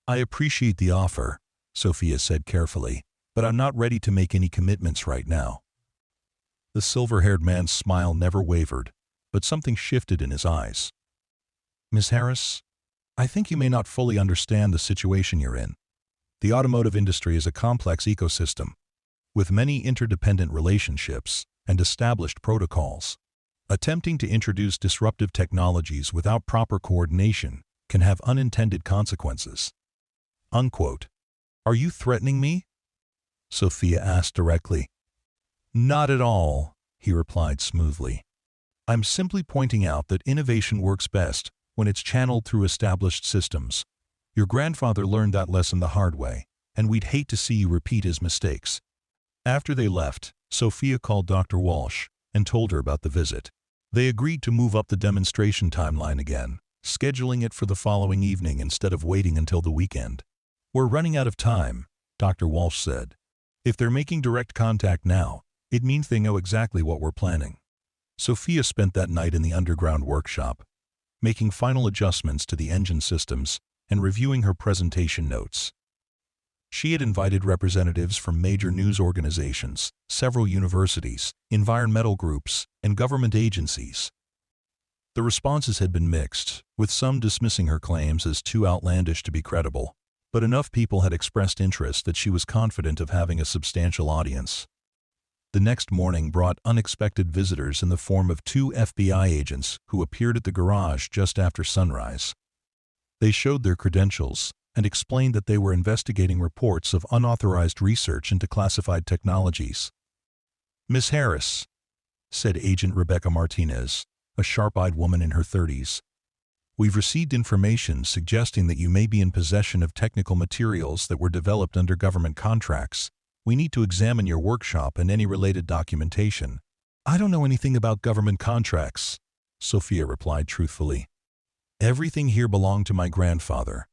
"I appreciate the offer," Sophia said carefully, "but I'm not ready to make any commitments right now." The silver-haired man's smile never wavered, but something shifted in his eyes. "Ms. Harris, I think you may not fully understand the situation you're in. The automotive industry is a complex ecosystem, with many interdependent relationships and established protocols. Attempting to introduce disruptive technologies without proper coordination can have unintended consequences." Unquote. "Are you threatening me?" Sophia asked directly. "Not at all," he replied smoothly. "I'm simply pointing out that innovation works best when it's channeled through established systems. Your grandfather learned that lesson the hard way, and we'd hate to see you repeat his mistakes." After they left, Sophia called Dr. Walsh and told her about the visit. They agreed to move up the demonstration timeline again, scheduling it for the following evening instead of waiting until the weekend. "We're running out of time," Dr. Walsh said. "If they're making direct contact now, it means they know exactly what we're planning." Sophia spent that night in the underground workshop, making final adjustments to the engine systems and reviewing her presentation notes. She had invited representatives from major news organizations, several universities, environmental groups, and government agencies. The responses had been mixed, with some dismissing her claims as too outlandish to be credible, but enough people had expressed interest that she was confident of having a substantial audience. The next morning brought unexpected visitors in the form of 2 FBI agents who appeared at the garage just after sunrise. They showed their credentials and explained that they were investigating reports of unauthorized research into classified technologies. "Ms. Harris," said Agent Rebecca Martinez, a sharp-eyed woman in her 30s, "we've received information suggesting that you may be in possession of technical materials that were developed under government contracts. We need to examine your workshop and any related documentation." "I don't know anything about government contracts," Sophia replied truthfully. "Everything here belonged to my grandfather,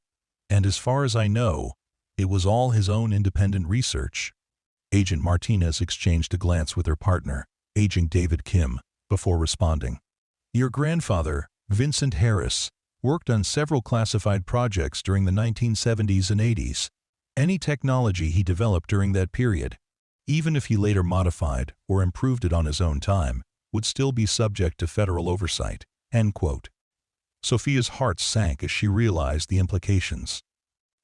and as far as I know, it was all his own independent research." Agent Martinez exchanged a glance with her partner, Agent David Kim, before responding. "Your grandfather, Vincent Harris, worked on several classified projects during the 1970s and 80s. Any technology he developed during that period, even if he later modified or improved it on his own time, would still be subject to federal oversight." End quote. Sophia's heart sank as she realized the implications.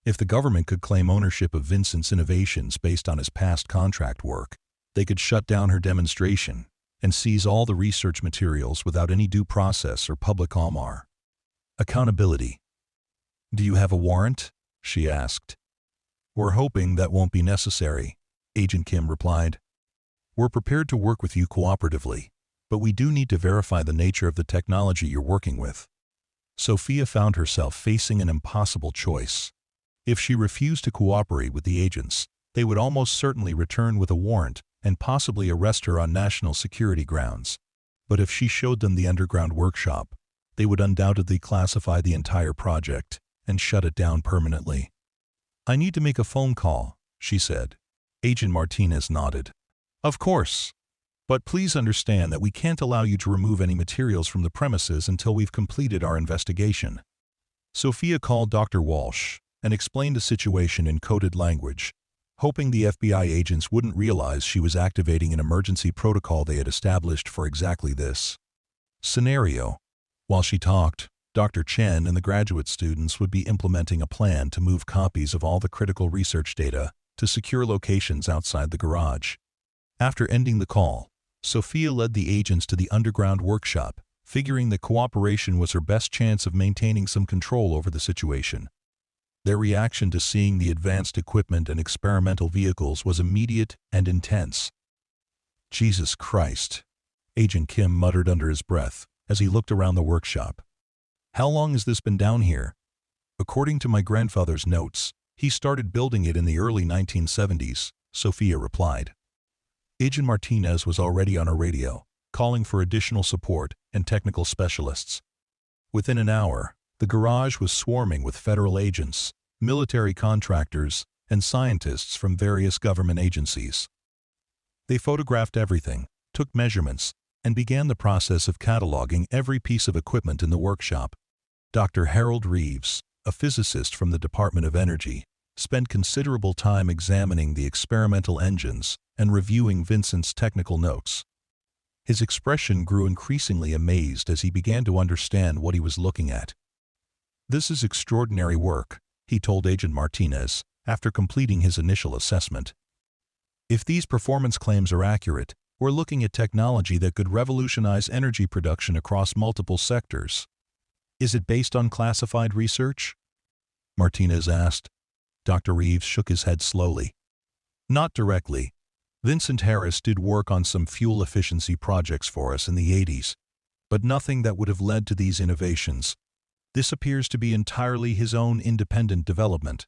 If the government could claim ownership of Vincent's innovations based on his past contract work, they could shut down her demonstration and seize all the research materials without any due process or public harm. Accountability. "Do you have a warrant?" she asked. "We're hoping that won't be necessary," Agent Kim replied. "We're prepared to work with you cooperatively, but we do need to verify the nature of the technology you're working with." Sophia found herself facing an impossible choice. If she refused to cooperate with the agents, they would almost certainly return with a warrant and possibly arrest her on national security grounds. But if she showed them the underground workshop, they would undoubtedly classify the entire project and shut it down permanently. "I need to make a phone call," she said. Agent Martinez nodded. "Of course. But please understand that we can't allow you to remove any materials from the premises until we've completed our investigation." Sophia called Dr. Walsh and explained the situation in coded language, hoping the FBI agents wouldn't realize she was activating an emergency protocol they had established for exactly this scenario. While she talked, Dr. Chen and the graduate students would be implementing a plan to move copies of all the critical research data to secure locations outside the garage. After ending the call, Sophia led the agents to the underground workshop, figuring that cooperation was her best chance of maintaining some control over the situation. Their reaction to seeing the advanced equipment and experimental vehicles was immediate and intense. "Jesus Christ," Agent Kim muttered under his breath as he looked around the workshop. "How long has this been down here?" "According to my grandfather's notes, he started building it in the early 1970s, Sophia replied. Agent Martinez was already on a radio, calling for additional support and technical specialists. Within an hour, the garage was swarming with federal agents, military contractors, and scientists from various government agencies. They photographed everything, took measurements, and began the process of cataloging every piece of equipment in the workshop. Dr. Harold Reeves, a physicist from the Department of Energy, spent considerable time examining the experimental engines and reviewing Vincent's technical notes. His expression grew increasingly amazed as he began to understand what he was looking at. "This is extraordinary work," he told Agent Martinez after completing his initial assessment. "If these performance claims are accurate, we're looking at technology that could revolutionize energy production across multiple sectors." "Is it based on classified research?" Martinez asked. Dr. Reeves shook his head slowly. "Not directly. Vincent Harris did work on some fuel efficiency projects for us in the 80s, but nothing that would have led to these innovations. This appears to be entirely his own independent development,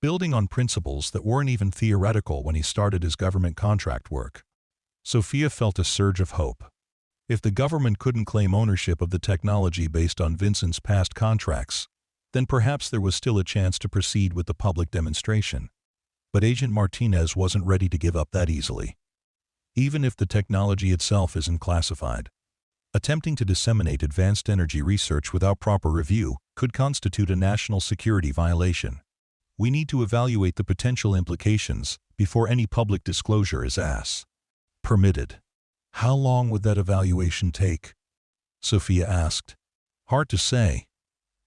building on principles that weren't even theoretical when he started his government contract work." Sophia felt a surge of hope. If the government couldn't claim ownership of the technology based on Vincent's past contracts, then perhaps there was still a chance to proceed with the public demonstration. But Agent Martinez wasn't ready to give up that easily. Even if the technology itself isn't classified, attempting to disseminate advanced energy research without proper review could constitute a national security violation. "We need to evaluate the potential implications before any public disclosure is permitted." "How long would that evaluation take?" Sophia asked. "Hard to say,"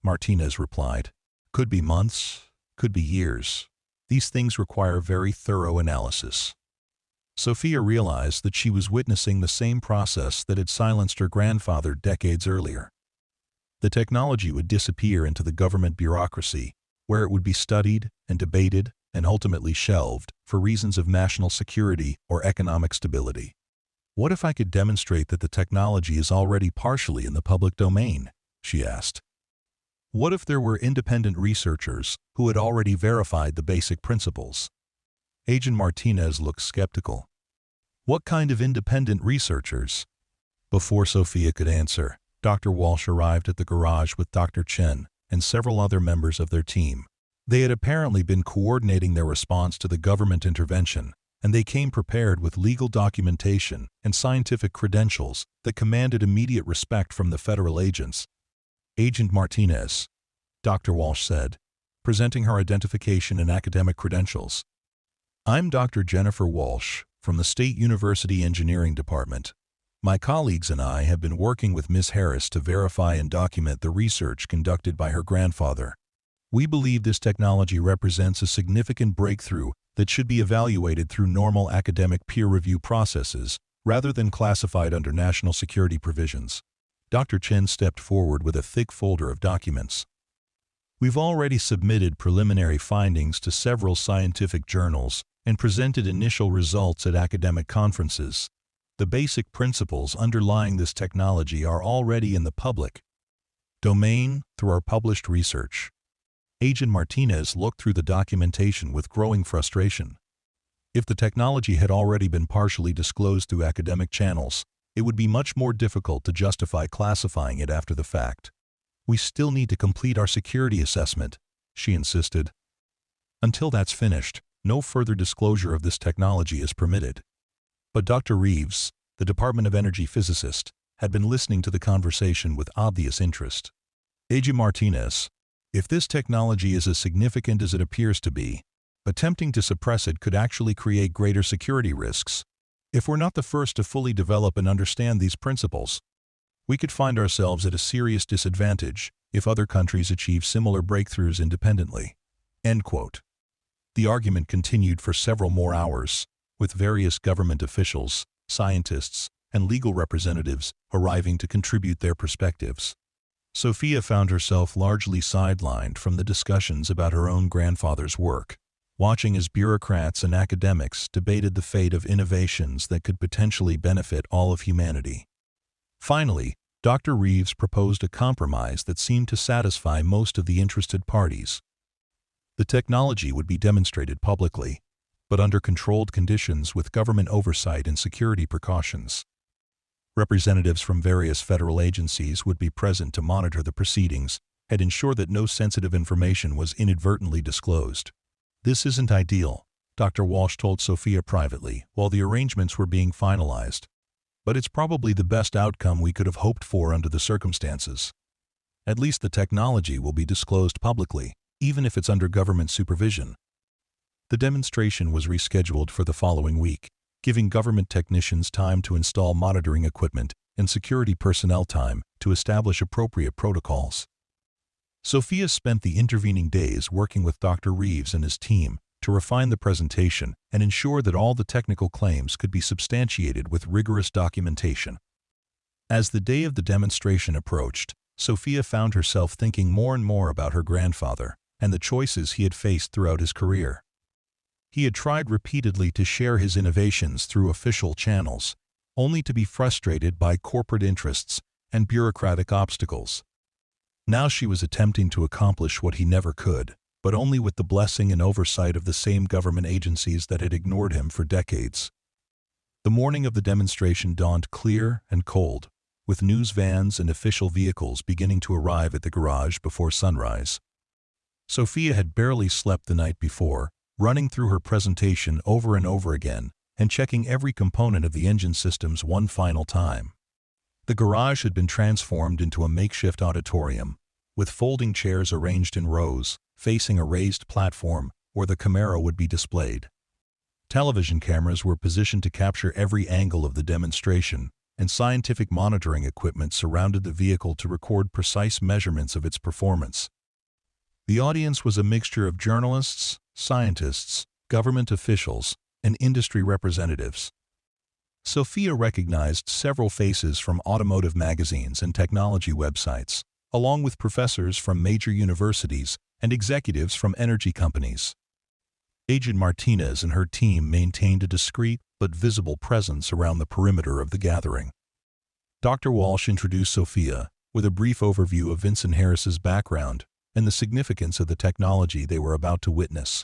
Martinez replied. "Could be months, could be years. These things require very thorough analysis." Sophia realized that she was witnessing the same process that had silenced her grandfather decades earlier. The technology would disappear into the government bureaucracy, where it would be studied and debated and ultimately shelved for reasons of national security or economic stability. "What if I could demonstrate that the technology is already partially in the public domain?" she asked. "What if there were independent researchers who had already verified the basic principles?" Agent Martinez looked skeptical. "What kind of independent researchers?" Before Sophia could answer, Dr. Walsh arrived at the garage with Dr. Chen and several other members of their team. They had apparently been coordinating their response to the government intervention, and they came prepared with legal documentation and scientific credentials that commanded immediate respect from the federal agents. "Agent Martinez," Dr. Walsh said, presenting her identification and academic credentials. "I'm Dr. Jennifer Walsh from the State University Engineering Department. My colleagues and I have been working with Ms. Harris to verify and document the research conducted by her grandfather. We believe this technology represents a significant breakthrough that should be evaluated through normal academic peer review processes rather than classified under national security provisions. Dr. Chen stepped forward with a thick folder of documents. We've already submitted preliminary findings to several scientific journals and presented initial results at academic conferences. The basic principles underlying this technology are already in the public domain through our published research. Agent Martinez looked through the documentation with growing frustration. If the technology had already been partially disclosed through academic channels, it would be much more difficult to justify classifying it after the fact. We still need to complete our security assessment, she insisted. Until that's finished, no further disclosure of this technology is permitted. But Dr. Reeves, the Department of Energy physicist, had been listening to the conversation with obvious interest. Agent Martinez, if this technology is as significant as it appears to be, attempting to suppress it could actually create greater security risks. If we're not the first to fully develop and understand these principles, we could find ourselves at a serious disadvantage if other countries achieve similar breakthroughs independently. End quote. The argument continued for several more hours, with various government officials, scientists, and legal representatives arriving to contribute their perspectives. Sophia found herself largely sidelined from the discussions about her own grandfather's work, watching as bureaucrats and academics debated the fate of innovations that could potentially benefit all of humanity. Finally, Dr. Reeves proposed a compromise that seemed to satisfy most of the interested parties. The technology would be demonstrated publicly, but under controlled conditions with government oversight and security precautions. Representatives from various federal agencies would be present to monitor the proceedings and ensure that no sensitive information was inadvertently disclosed. This isn't ideal, Dr. Walsh told Sophia privately while the arrangements were being finalized. But it's probably the best outcome we could have hoped for under the circumstances. At least the technology will be disclosed publicly, even if it's under government supervision. The demonstration was rescheduled for the following week, giving government technicians time to install monitoring equipment and security personnel time to establish appropriate protocols. Sophia spent the intervening days working with Dr. Reeves and his team to refine the presentation and ensure that all the technical claims could be substantiated with rigorous documentation. As the day of the demonstration approached, Sophia found herself thinking more and more about her grandfather and the choices he had faced throughout his career. He had tried repeatedly to share his innovations through official channels, only to be frustrated by corporate interests and bureaucratic obstacles. Now she was attempting to accomplish what he never could, but only with the blessing and oversight of the same government agencies that had ignored him for decades. The morning of the demonstration dawned clear and cold, with news vans and official vehicles beginning to arrive at the garage before sunrise. Sophia had barely slept the night before, running through her presentation over and over again and checking every component of the engine systems one final time. The garage had been transformed into a makeshift auditorium, with folding chairs arranged in rows, facing a raised platform where the Camaro would be displayed. Television cameras were positioned to capture every angle of the demonstration, and scientific monitoring equipment surrounded the vehicle to record precise measurements of its performance. The audience was a mixture of journalists, scientists, government officials, and industry representatives. Sophia recognized several faces from automotive magazines and technology websites, along with professors from major universities and executives from energy companies. Agent Martinez and her team maintained a discreet but visible presence around the perimeter of the gathering. Dr. Walsh introduced Sophia with a brief overview of Vincent Harris's background and the significance of the technology they were about to witness.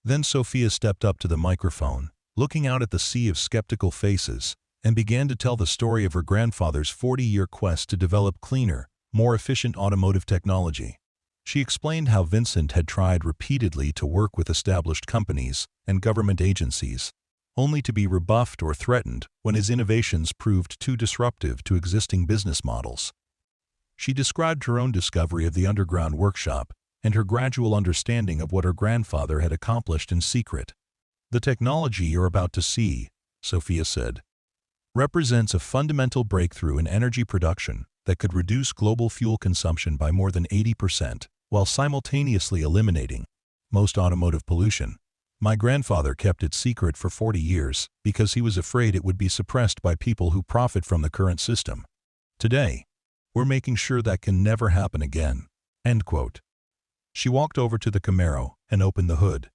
Then Sophia stepped up to the microphone, looking out at the sea of skeptical faces, and began to tell the story of her grandfather's 40-year quest to develop cleaner, more efficient automotive technology. She explained how Vincent had tried repeatedly to work with established companies and government agencies, only to be rebuffed or threatened when his innovations proved too disruptive to existing business models. She described her own discovery of the underground workshop and her gradual understanding of what her grandfather had accomplished in secret. "The technology you're about to see," Sophia said, "represents a fundamental breakthrough in energy production that could reduce global fuel consumption by more than 80%. while simultaneously eliminating most automotive pollution. My grandfather kept it secret for 40 years because he was afraid it would be suppressed by people who profit from the current system. Today, we're making sure that can never happen again." End quote. She walked over to the Camaro and opened the hood,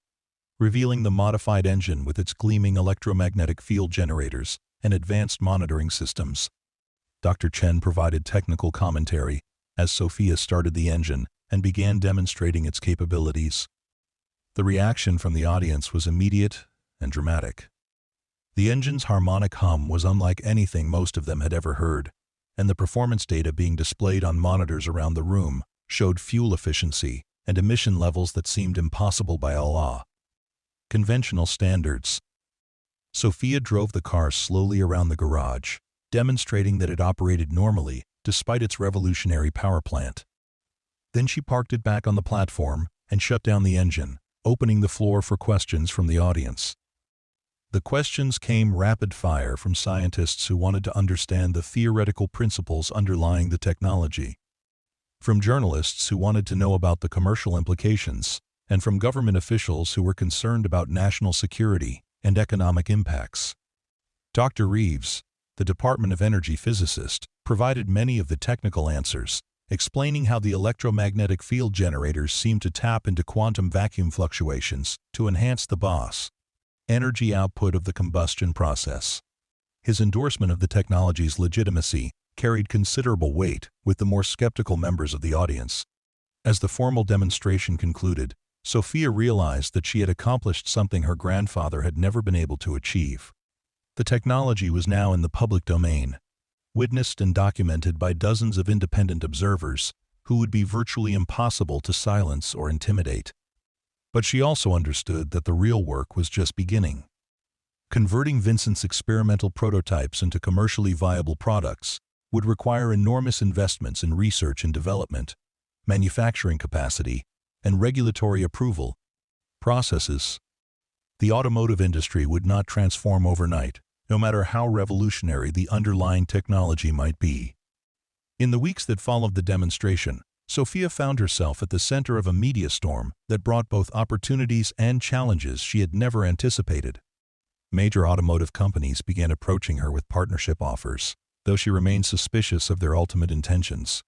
revealing the modified engine with its gleaming electromagnetic field generators and advanced monitoring systems. Dr. Chen provided technical commentary as Sophia started the engine and began demonstrating its capabilities. The reaction from the audience was immediate and dramatic. The engine's harmonic hum was unlike anything most of them had ever heard, and the performance data being displayed on monitors around the room showed fuel efficiency and emission levels that seemed impossible by all conventional standards. Sophia drove the car slowly around the garage, demonstrating that it operated normally despite its revolutionary power plant. Then she parked it back on the platform and shut down the engine, opening the floor for questions from the audience. The questions came rapid fire from scientists who wanted to understand the theoretical principles underlying the technology, from journalists who wanted to know about the commercial implications, and from government officials who were concerned about national security and economic impacts. Dr. Reeves, the Department of Energy physicist, provided many of the technical answers, explaining how the electromagnetic field generators seem to tap into quantum vacuum fluctuations to enhance the energy output of the combustion process. His endorsement of the technology's legitimacy carried considerable weight with the more skeptical members of the audience. As the formal demonstration concluded, Sophia realized that she had accomplished something her grandfather had never been able to achieve. The technology was now in the public domain, witnessed and documented by dozens of independent observers who would be virtually impossible to silence or intimidate. But she also understood that the real work was just beginning. Converting Vincent's experimental prototypes into commercially viable products would require enormous investments in research and development, manufacturing capacity, and regulatory approval processes. The automotive industry would not transform overnight, no matter how revolutionary the underlying technology might be. In the weeks that followed the demonstration, Sophia found herself at the center of a media storm that brought both opportunities and challenges she had never anticipated. Major automotive companies began approaching her with partnership offers, though she remained suspicious of their ultimate intentions.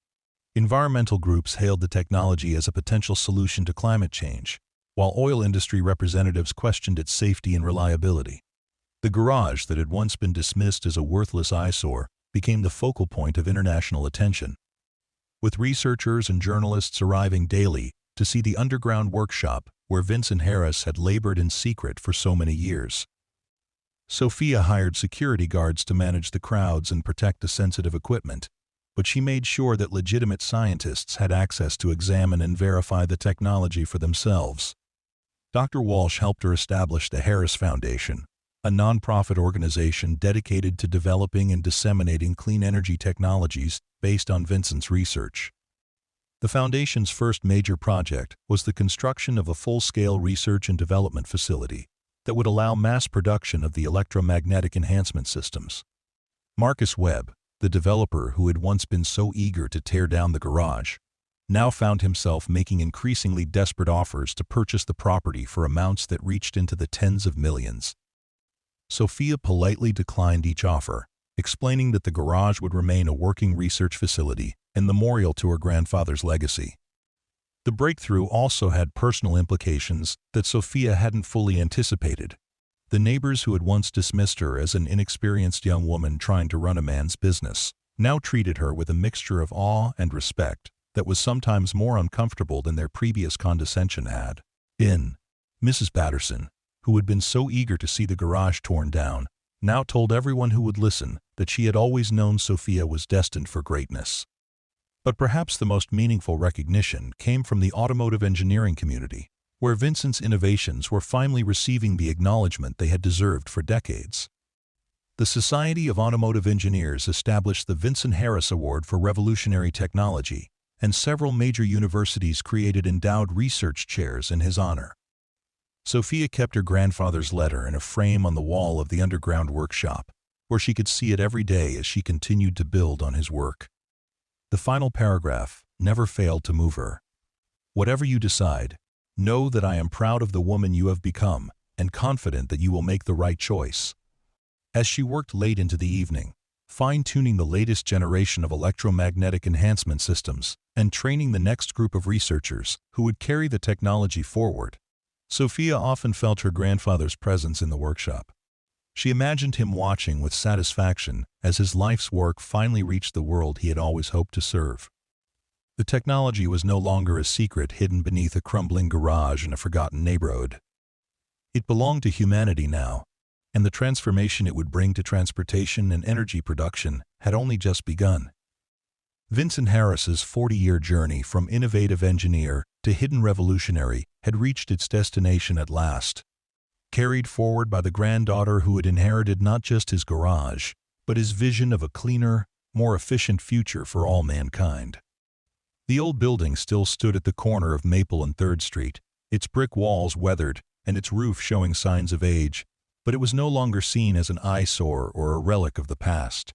Environmental groups hailed the technology as a potential solution to climate change, while oil industry representatives questioned its safety and reliability. The garage that had once been dismissed as a worthless eyesore became the focal point of international attention, with researchers and journalists arriving daily to see the underground workshop where Vincent Harris had labored in secret for so many years. Sophia hired security guards to manage the crowds and protect the sensitive equipment, but she made sure that legitimate scientists had access to examine and verify the technology for themselves. Dr. Walsh helped her establish the Harris Foundation, a nonprofit organization dedicated to developing and disseminating clean energy technologies based on Vincent's research. The foundation's first major project was the construction of a full-scale research and development facility that would allow mass production of the electromagnetic enhancement systems. Marcus Webb, the developer who had once been so eager to tear down the garage, now found himself making increasingly desperate offers to purchase the property for amounts that reached into the tens of millions. Sophia politely declined each offer, explaining that the garage would remain a working research facility and memorial to her grandfather's legacy. The breakthrough also had personal implications that Sophia hadn't fully anticipated. The neighbors who had once dismissed her as an inexperienced young woman trying to run a man's business now treated her with a mixture of awe and respect that was sometimes more uncomfortable than their previous condescension had. Mrs. Patterson, who had been so eager to see the garage torn down, now told everyone who would listen that she had always known Sophia was destined for greatness. But perhaps the most meaningful recognition came from the automotive engineering community, where Vincent's innovations were finally receiving the acknowledgement they had deserved for decades. The Society of Automotive Engineers established the Vincent Harris Award for Revolutionary Technology, and several major universities created endowed research chairs in his honor. Sophia kept her grandfather's letter in a frame on the wall of the underground workshop, where she could see it every day as she continued to build on his work. The final paragraph never failed to move her. Whatever you decide, know that I am proud of the woman you have become and confident that you will make the right choice. As she worked late into the evening, fine-tuning the latest generation of electromagnetic enhancement systems and training the next group of researchers who would carry the technology forward, Sophia often felt her grandfather's presence in the workshop. She imagined him watching with satisfaction as his life's work finally reached the world he had always hoped to serve. The technology was no longer a secret hidden beneath a crumbling garage in a forgotten neighborhood. It belonged to humanity now, and the transformation it would bring to transportation and energy production had only just begun. Vincent Harris's 40-year journey from innovative engineer to hidden revolutionary had reached its destination at last, carried forward by the granddaughter who had inherited not just his garage, but his vision of a cleaner, more efficient future for all mankind. The old building still stood at the corner of Maple and 3rd Street, its brick walls weathered and its roof showing signs of age, but it was no longer seen as an eyesore or a relic of the past.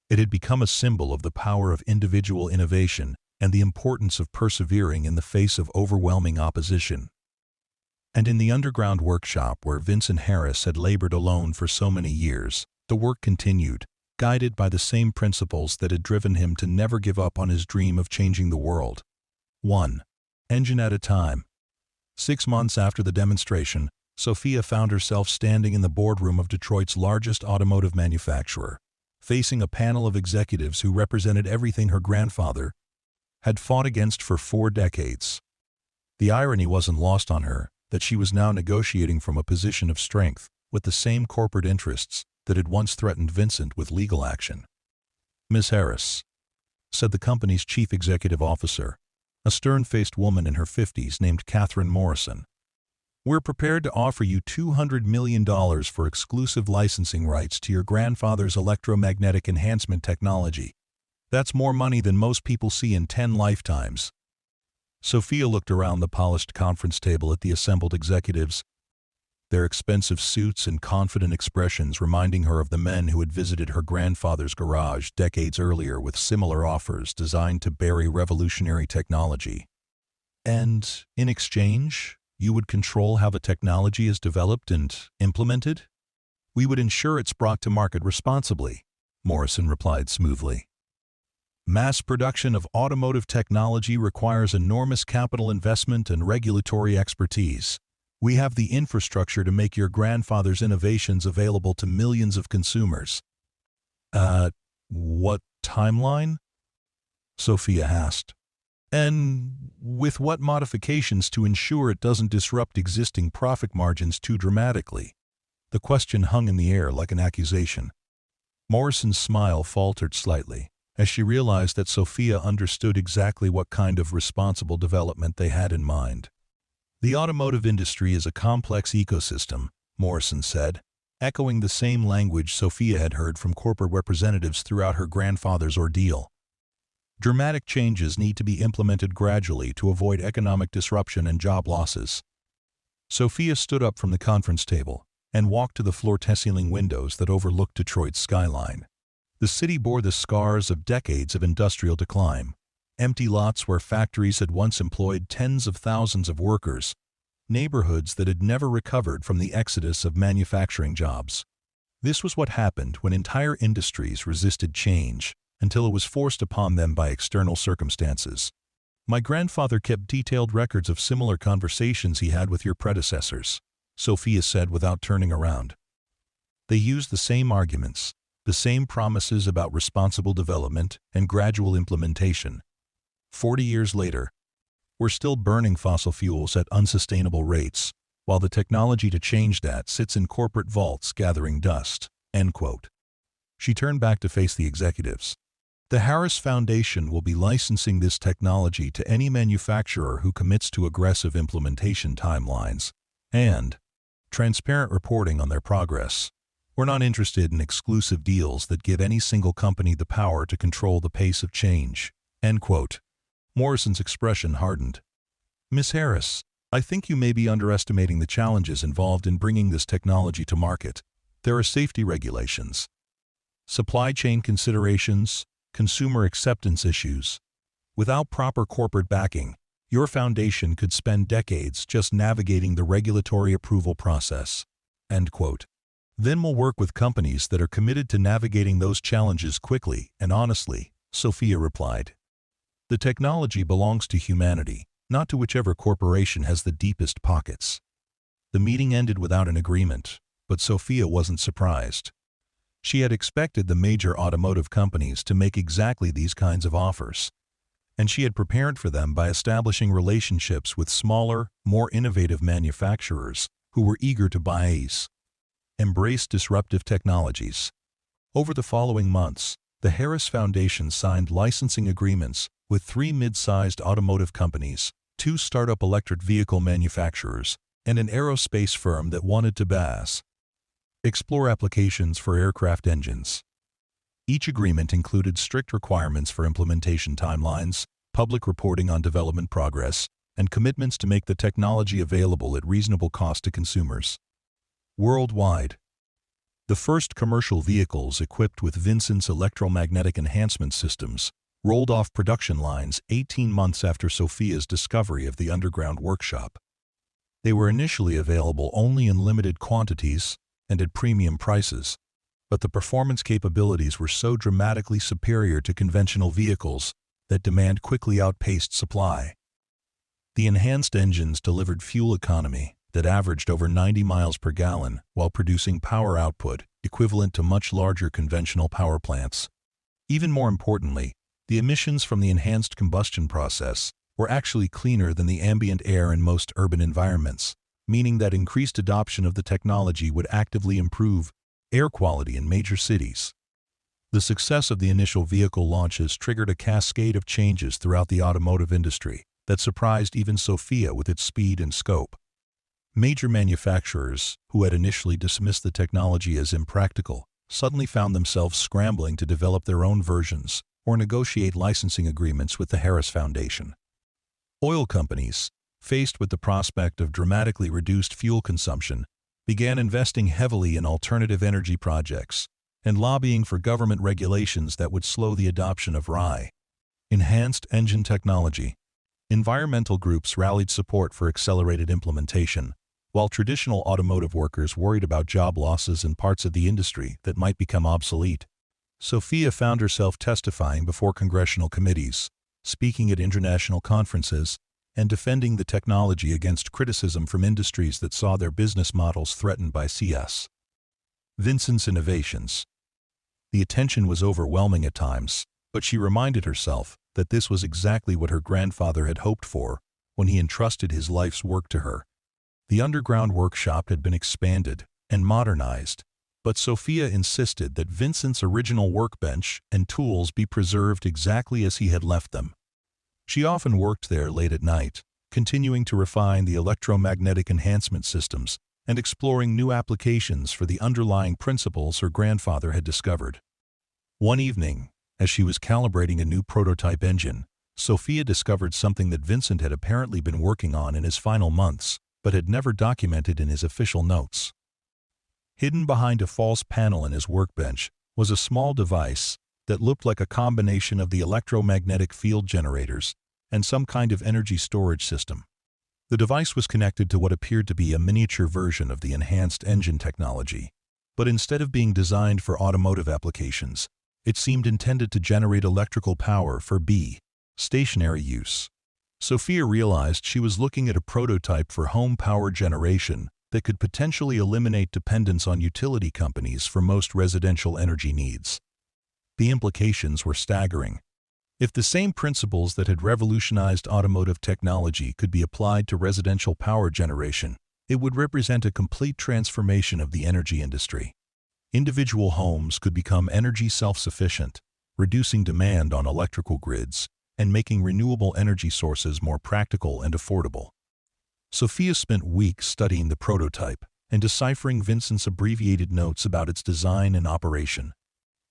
It had become a symbol of the power of individual innovation and the importance of persevering in the face of overwhelming opposition. And in the underground workshop where Vincent Harris had labored alone for so many years, the work continued, guided by the same principles that had driven him to never give up on his dream of changing the world. 1 engine at a time. 6 months after the demonstration, Sophia found herself standing in the boardroom of Detroit's largest automotive manufacturer, facing a panel of executives who represented everything her grandfather had fought against for 4 decades. The irony wasn't lost on her that she was now negotiating from a position of strength with the same corporate interests that had once threatened Vincent with legal action. "Miss Harris," said the company's chief executive officer, a stern-faced woman in her 50s named Catherine Morrison, "we're prepared to offer you $200 million for exclusive licensing rights to your grandfather's electromagnetic enhancement technology. That's more money than most people see in 10 lifetimes." Sophia looked around the polished conference table at the assembled executives, their expensive suits and confident expressions reminding her of the men who had visited her grandfather's garage decades earlier with similar offers designed to bury revolutionary technology. "And, in exchange, you would control how the technology is developed and implemented? We would ensure it's brought to market responsibly," Morrison replied smoothly. "Mass production of automotive technology requires enormous capital investment and regulatory expertise. We have the infrastructure to make your grandfather's innovations available to millions of consumers." What timeline?" Sophia asked. "And with what modifications to ensure it doesn't disrupt existing profit margins too dramatically?" The question hung in the air like an accusation. Morrison's smile faltered slightly as she realized that Sophia understood exactly what kind of responsible development they had in mind. "The automotive industry is a complex ecosystem," Morrison said, echoing the same language Sophia had heard from corporate representatives throughout her grandfather's ordeal. "Dramatic changes need to be implemented gradually to avoid economic disruption and job losses." Sophia stood up from the conference table and walked to the floor-to-ceiling windows that overlooked Detroit's skyline. The city bore the scars of decades of industrial decline. Empty lots where factories had once employed tens of thousands of workers, neighborhoods that had never recovered from the exodus of manufacturing jobs. This was what happened when entire industries resisted change until it was forced upon them by external circumstances. "My grandfather kept detailed records of similar conversations he had with your predecessors," Sophia said without turning around. "They used the same arguments, the same promises about responsible development and gradual implementation. 40 years later, we're still burning fossil fuels at unsustainable rates, while the technology to change that sits in corporate vaults gathering dust." End quote. She turned back to face the executives. "The Harris Foundation will be licensing this technology to any manufacturer who commits to aggressive implementation timelines and transparent reporting on their progress. We're not interested in exclusive deals that give any single company the power to control the pace of change." End quote. Morrison's expression hardened. "Miss Harris, I think you may be underestimating the challenges involved in bringing this technology to market. There are safety regulations, supply chain considerations, consumer acceptance issues. Without proper corporate backing, Your foundation could spend decades just navigating the regulatory approval process." End quote. "Then we'll work with companies that are committed to navigating those challenges quickly and honestly," Sophia replied. "The technology belongs to humanity, not to whichever corporation has the deepest pockets." The meeting ended without an agreement, but Sophia wasn't surprised. She had expected the major automotive companies to make exactly these kinds of offers, and she had prepared for them by establishing relationships with smaller, more innovative manufacturers who were eager to embrace disruptive technologies. Over the following months, the Harris Foundation signed licensing agreements with 3 mid-sized automotive companies, 2 startup electric vehicle manufacturers, and an aerospace firm that wanted to explore applications for aircraft engines. Each agreement included strict requirements for implementation timelines, public reporting on development progress, and commitments to make the technology available at reasonable cost to consumers. Worldwide, the first commercial vehicles equipped with Vincent's electromagnetic enhancement systems rolled off production lines 18 months after Sophia's discovery of the underground workshop. They were initially available only in limited quantities and at premium prices, but the performance capabilities were so dramatically superior to conventional vehicles that demand quickly outpaced supply. The enhanced engines delivered fuel economy that averaged over 90 miles per gallon while producing power output equivalent to much larger conventional power plants. Even more importantly, the emissions from the enhanced combustion process were actually cleaner than the ambient air in most urban environments, meaning that increased adoption of the technology would actively improve air quality in major cities. The success of the initial vehicle launches triggered a cascade of changes throughout the automotive industry that surprised even Sophia with its speed and scope. Major manufacturers, who had initially dismissed the technology as impractical, suddenly found themselves scrambling to develop their own versions or negotiate licensing agreements with the Harris Foundation. Oil companies, faced with the prospect of dramatically reduced fuel consumption, began investing heavily in alternative energy projects and lobbying for government regulations that would slow the adoption of enhanced engine technology. Environmental groups rallied support for accelerated implementation, while traditional automotive workers worried about job losses in parts of the industry that might become obsolete. Sophia found herself testifying before congressional committees, speaking at international conferences, and defending the technology against criticism from industries that saw their business models threatened by Vincent's innovations. The attention was overwhelming at times, but she reminded herself that this was exactly what her grandfather had hoped for when he entrusted his life's work to her. The underground workshop had been expanded and modernized, but Sophia insisted that Vincent's original workbench and tools be preserved exactly as he had left them. She often worked there late at night, continuing to refine the electromagnetic enhancement systems and exploring new applications for the underlying principles her grandfather had discovered. One evening, as she was calibrating a new prototype engine, Sophia discovered something that Vincent had apparently been working on in his final months, but had never documented in his official notes. Hidden behind a false panel in his workbench was a small device that looked like a combination of the electromagnetic field generators and some kind of energy storage system. The device was connected to what appeared to be a miniature version of the enhanced engine technology, but instead of being designed for automotive applications, it seemed intended to generate electrical power for stationary use. Sophia realized she was looking at a prototype for home power generation that could potentially eliminate dependence on utility companies for most residential energy needs. The implications were staggering. If the same principles that had revolutionized automotive technology could be applied to residential power generation, it would represent a complete transformation of the energy industry. Individual homes could become energy self-sufficient, reducing demand on electrical grids and making renewable energy sources more practical and affordable. Sophia spent weeks studying the prototype and deciphering Vincent's abbreviated notes about its design and operation.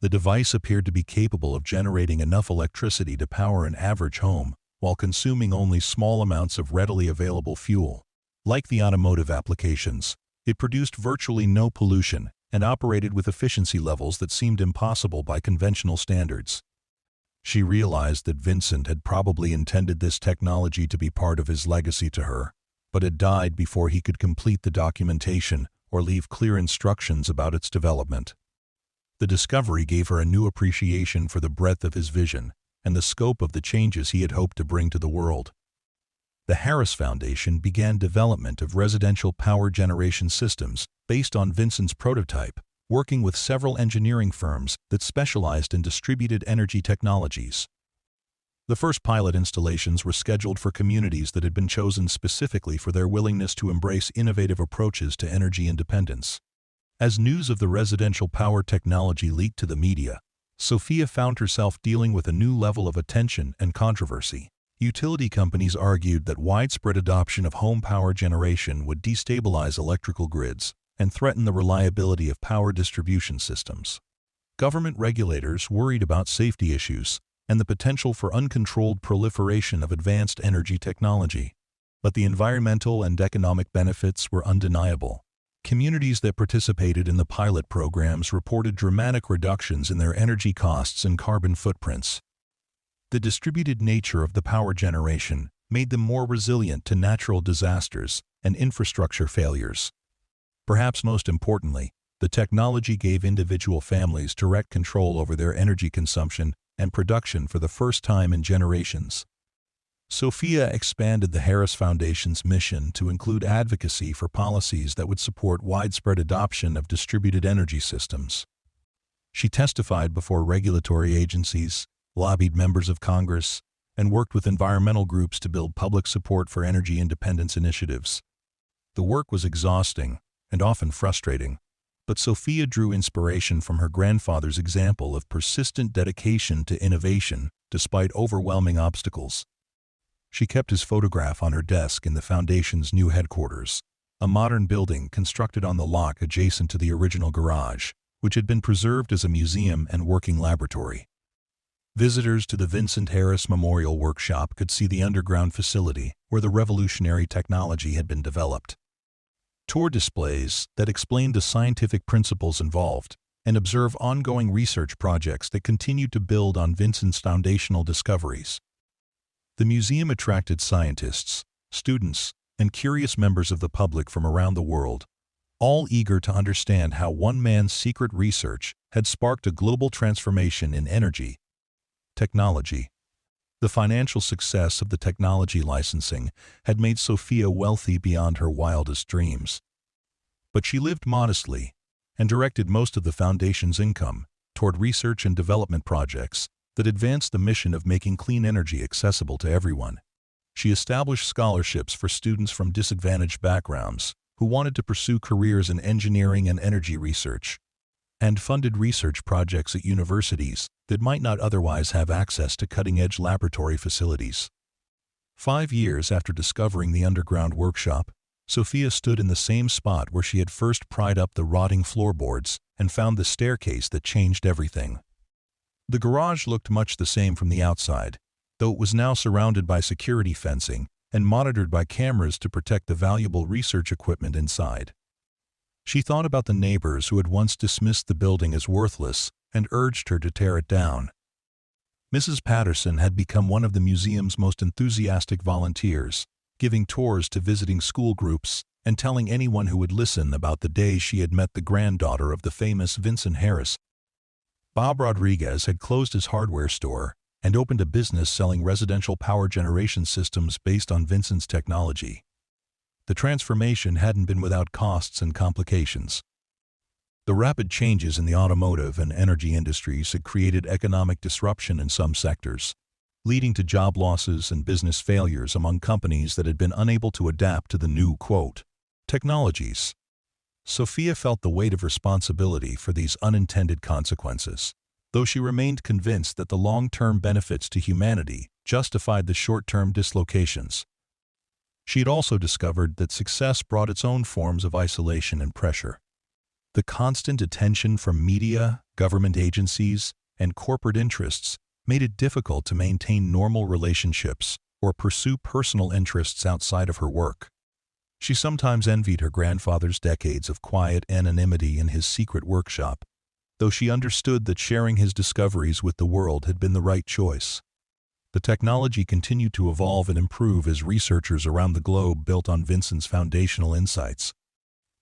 The device appeared to be capable of generating enough electricity to power an average home while consuming only small amounts of readily available fuel. Like the automotive applications, it produced virtually no pollution and operated with efficiency levels that seemed impossible by conventional standards. She realized that Vincent had probably intended this technology to be part of his legacy to her, but had died before he could complete the documentation or leave clear instructions about its development. The discovery gave her a new appreciation for the breadth of his vision and the scope of the changes he had hoped to bring to the world. The Harris Foundation began development of residential power generation systems based on Vincent's prototype, working with several engineering firms that specialized in distributed energy technologies. The first pilot installations were scheduled for communities that had been chosen specifically for their willingness to embrace innovative approaches to energy independence. As news of the residential power technology leaked to the media, Sophia found herself dealing with a new level of attention and controversy. Utility companies argued that widespread adoption of home power generation would destabilize electrical grids and threaten the reliability of power distribution systems. Government regulators worried about safety issues and the potential for uncontrolled proliferation of advanced energy technology. But the environmental and economic benefits were undeniable. Communities that participated in the pilot programs reported dramatic reductions in their energy costs and carbon footprints. The distributed nature of the power generation made them more resilient to natural disasters and infrastructure failures. Perhaps most importantly, the technology gave individual families direct control over their energy consumption and production for the first time in generations. Sophia expanded the Harris Foundation's mission to include advocacy for policies that would support widespread adoption of distributed energy systems. She testified before regulatory agencies, lobbied members of Congress, and worked with environmental groups to build public support for energy independence initiatives. The work was exhausting and often frustrating, but Sophia drew inspiration from her grandfather's example of persistent dedication to innovation despite overwhelming obstacles. She kept his photograph on her desk in the Foundation's new headquarters, a modern building constructed on the lot adjacent to the original garage, which had been preserved as a museum and working laboratory. Visitors to the Vincent Harris Memorial Workshop could see the underground facility where the revolutionary technology had been developed. Tour displays that explained the scientific principles involved and observe ongoing research projects that continued to build on Vincent's foundational discoveries. The museum attracted scientists, students, and curious members of the public from around the world, all eager to understand how one man's secret research had sparked a global transformation in energy technology. The financial success of the technology licensing had made Sophia wealthy beyond her wildest dreams. But she lived modestly and directed most of the Foundation's income toward research and development projects that advanced the mission of making clean energy accessible to everyone. She established scholarships for students from disadvantaged backgrounds who wanted to pursue careers in engineering and energy research, and funded research projects at universities that might not otherwise have access to cutting-edge laboratory facilities. 5 years after discovering the underground workshop, Sophia stood in the same spot where she had first pried up the rotting floorboards and found the staircase that changed everything. The garage looked much the same from the outside, though it was now surrounded by security fencing and monitored by cameras to protect the valuable research equipment inside. She thought about the neighbors who had once dismissed the building as worthless and urged her to tear it down. Mrs. Patterson had become one of the museum's most enthusiastic volunteers, giving tours to visiting school groups and telling anyone who would listen about the day she had met the granddaughter of the famous Vincent Harris. Bob Rodriguez had closed his hardware store and opened a business selling residential power generation systems based on Vincent's technology. The transformation hadn't been without costs and complications. The rapid changes in the automotive and energy industries had created economic disruption in some sectors, leading to job losses and business failures among companies that had been unable to adapt to the new, technologies. Sophia felt the weight of responsibility for these unintended consequences, though she remained convinced that the long-term benefits to humanity justified the short-term dislocations. She had also discovered that success brought its own forms of isolation and pressure. The constant attention from media, government agencies, and corporate interests made it difficult to maintain normal relationships or pursue personal interests outside of her work. She sometimes envied her grandfather's decades of quiet anonymity in his secret workshop, though she understood that sharing his discoveries with the world had been the right choice. The technology continued to evolve and improve as researchers around the globe built on Vincent's foundational insights.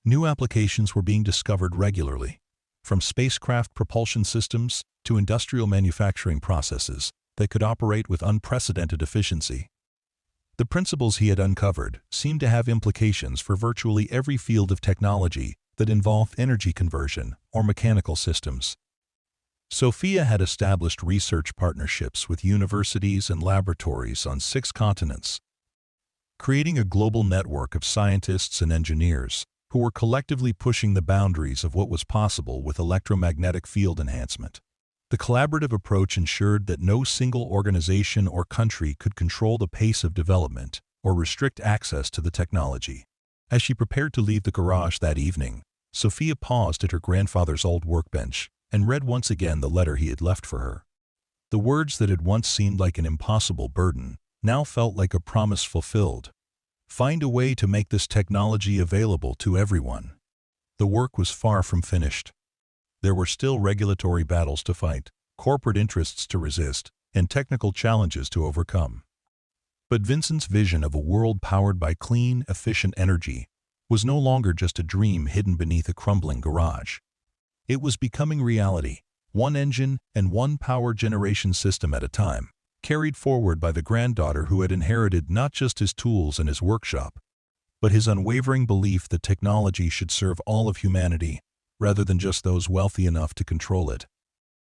New applications were being discovered regularly, from spacecraft propulsion systems to industrial manufacturing processes that could operate with unprecedented efficiency. The principles he had uncovered seemed to have implications for virtually every field of technology that involved energy conversion or mechanical systems. Sophia had established research partnerships with universities and laboratories on 6 continents, creating a global network of scientists and engineers who were collectively pushing the boundaries of what was possible with electromagnetic field enhancement. The collaborative approach ensured that no single organization or country could control the pace of development or restrict access to the technology. As she prepared to leave the garage that evening, Sophia paused at her grandfather's old workbench and read once again the letter he had left for her. The words that had once seemed like an impossible burden now felt like a promise fulfilled. Find a way to make this technology available to everyone. The work was far from finished. There were still regulatory battles to fight, corporate interests to resist, and technical challenges to overcome. But Vincent's vision of a world powered by clean, efficient energy was no longer just a dream hidden beneath a crumbling garage. It was becoming reality, one engine and one power generation system at a time, carried forward by the granddaughter who had inherited not just his tools and his workshop, but his unwavering belief that technology should serve all of humanity, rather than just those wealthy enough to control it.